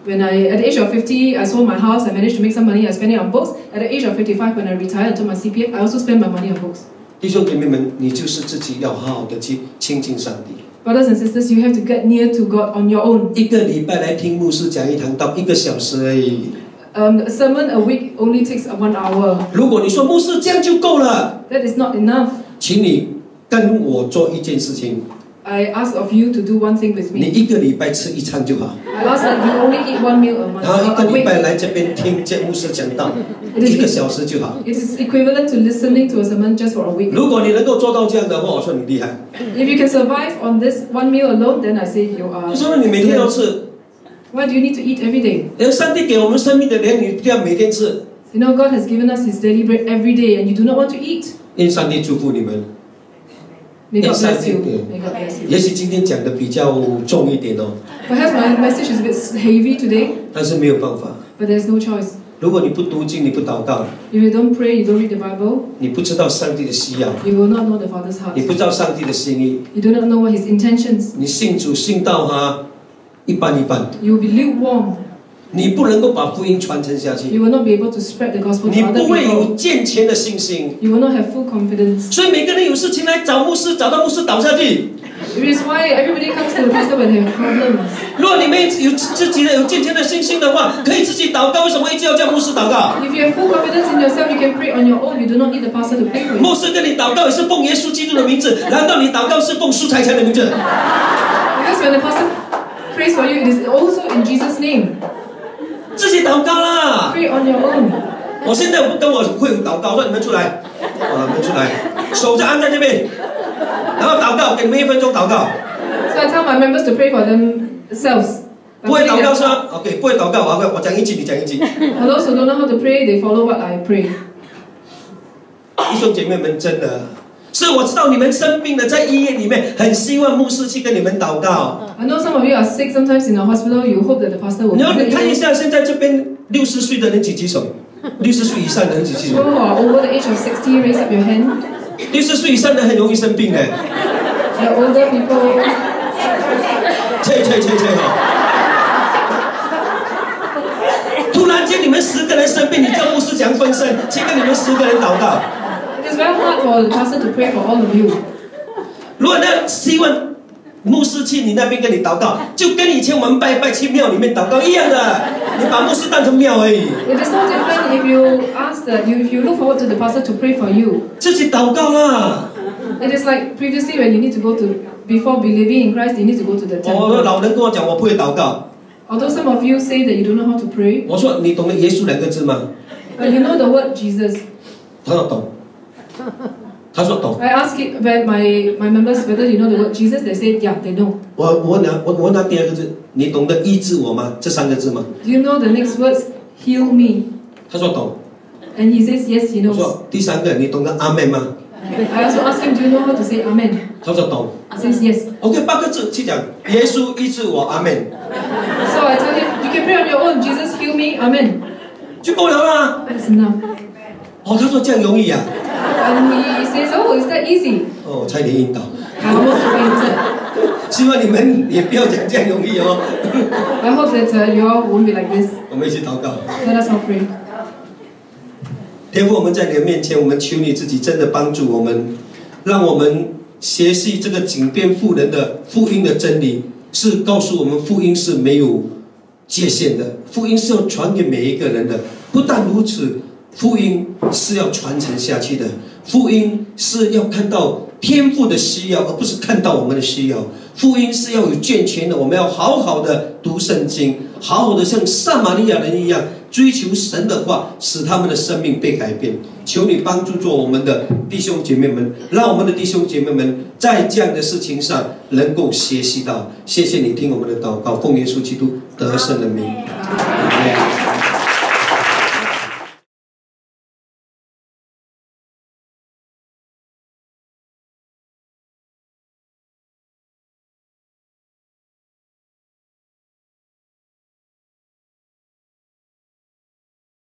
at the age of 50, I sold my house. I managed to make some money. I spent it on books. At the age of 55, when I retired and took my CPF, I also spent my money on books. 弟兄姐妹们，你就是自己要好好的去亲近上帝。 Brothers and sisters, you have to get near to God on your own. 1个礼拜来听牧师讲一堂道，1个小时而已。 A sermon a week only takes 1 hour. 如果你说牧师这样就够了， That is not enough. 请你跟我做一件事情， I ask of you to do one thing with 你 me. 1个礼拜吃1餐就好。 I ask that you only eat 1 meal a month, 然后1个 a 礼 week. 拜来这边听这牧师讲道，1个小时就好。 It is equivalent to listening to a sermon just for a week. 如果你能够做到这样的话，我说你厉害。 If you can survive on this 1 meal alone, then I say you are. 我说你每天都吃， Why do you need to eat every day? 然后上帝给我们生命的粮，你不要每天吃。 You know, God has given us His daily bread every day, and you do not want to eat. 愿上帝祝福你们。 May God Yes, bless you. yeah. May God bless you. 也许今天讲的比较重一点哦， Perhaps my message is a bit heavy today, 但是没有办法。 but there's no choice. 如果你不读经，你不祷告， If you don't pray, you don't read the Bible, 你不知道上帝的需要， you will not know the Father's heart. 你不知道上帝的心意， You do not know what His intentions. 你信主信到一般一般， You will be lukewarm. 你不能够把福音传承下去， You will not be able to spread the gospel 你 to 不 other 会有 people. 健全的信心。 You will not have full confidence. 所以每个人有事情来找牧师，找到牧师倒下去。 It is why everybody comes to the pastor when they have problems. 如果你们有自己的有健全的信心的话，可以自己祷告。为什么一直要叫牧师祷告？ If you have full confidence in yourself, you can pray on your own. You do not need the pastor to pray for you. 牧师跟你祷告也是奉耶稣基督的名字，难道你祷告是奉苏才强的名字？ Because when the pastor prays for you, it is also in Jesus' name. 自己祷告啦！ Pray on your own. 我现在不跟我会友祷告，说你们出来，你们出来，手就按在这边，然后祷告，给你们1分钟祷告。 So I tell my members to pray for themselves. 不会祷告是吗 ？OK， 不会祷告，我讲一句，你讲一句。 For those who don't know how to pray, they follow what I pray. 弟兄姐妹们，真的，是我知道你们生病了，在医院里面，很希望牧师去跟你们祷告。 I know some of you are sick sometimes in a hospital. You hope that the pastor will 你要 visit 看一 you. 下，现在这边60岁的人举手，60岁以上的人举 Those 手。 who are over the age of 60, raise up your hand. 60岁以上的很容易生病的， The older people, 切哈！突然间你们10个人生病，你叫牧师讲分身，去跟你们10个人祷告。 it is very hard for the pastor to pray for all of you. 如果那希望牧师去你那边跟你祷告，就跟以前我们拜去庙里面祷告一样的，你把牧师当成庙而已。 It is no different if you ask that if you look forward to the pastor to pray for you. 自己祷告啦。 It is like previously when you need to go to before believing in Christ, you need to go to the 我的 temple. 老人跟我讲，我不会祷告。 Although some of you say that you don't know how to pray, 我说你懂得耶稣2个字吗？ but you know the word Jesus. 他说懂。他说懂。 I ask it when my members whether you know the word Jesus. They say yeah, they know. 我问他第2个字，你懂得医治我吗？这3个字吗？ Do you know the next words? Heal me. 他说懂。 And he says yes, he 我 knows. 说第3个，你懂得阿门吗？ I also ask him, do you know how to say Amen? 他说懂。 He says yes. OK， 8个字去讲，耶稣医治我，阿门， So I tell him, you can pray on your own. Jesus heal me, Amen. 就够了啦。 That's enough. 哦，他说这样容易啊。 And he says, oh, is that easy? 哦，我差点晕倒。 I almost fainted. 希望你们也不要讲这样容易哦。 I hope that you all won't be like this. 我们一起祷告。 Let us all pray. 天父，我们在你的面前，我们求你自己真的帮助我们，让我们学习这个井边妇人的福音的真理，是告诉我们福音是没有界限的，福音是要传给每一个人的。不但如此，福音是要传承下去的，福音是要看到天父的需要，而不是看到我们的需要。福音是要有健全的，我们要好好的读圣经，好好的像撒玛利亚人一样追求神的话，使他们的生命被改变。求你帮助做我们的弟兄姐妹们，让我们的弟兄姐妹们在这样的事情上能够学习到。谢谢你听我们的祷告，奉耶稣基督得胜的名，阿门。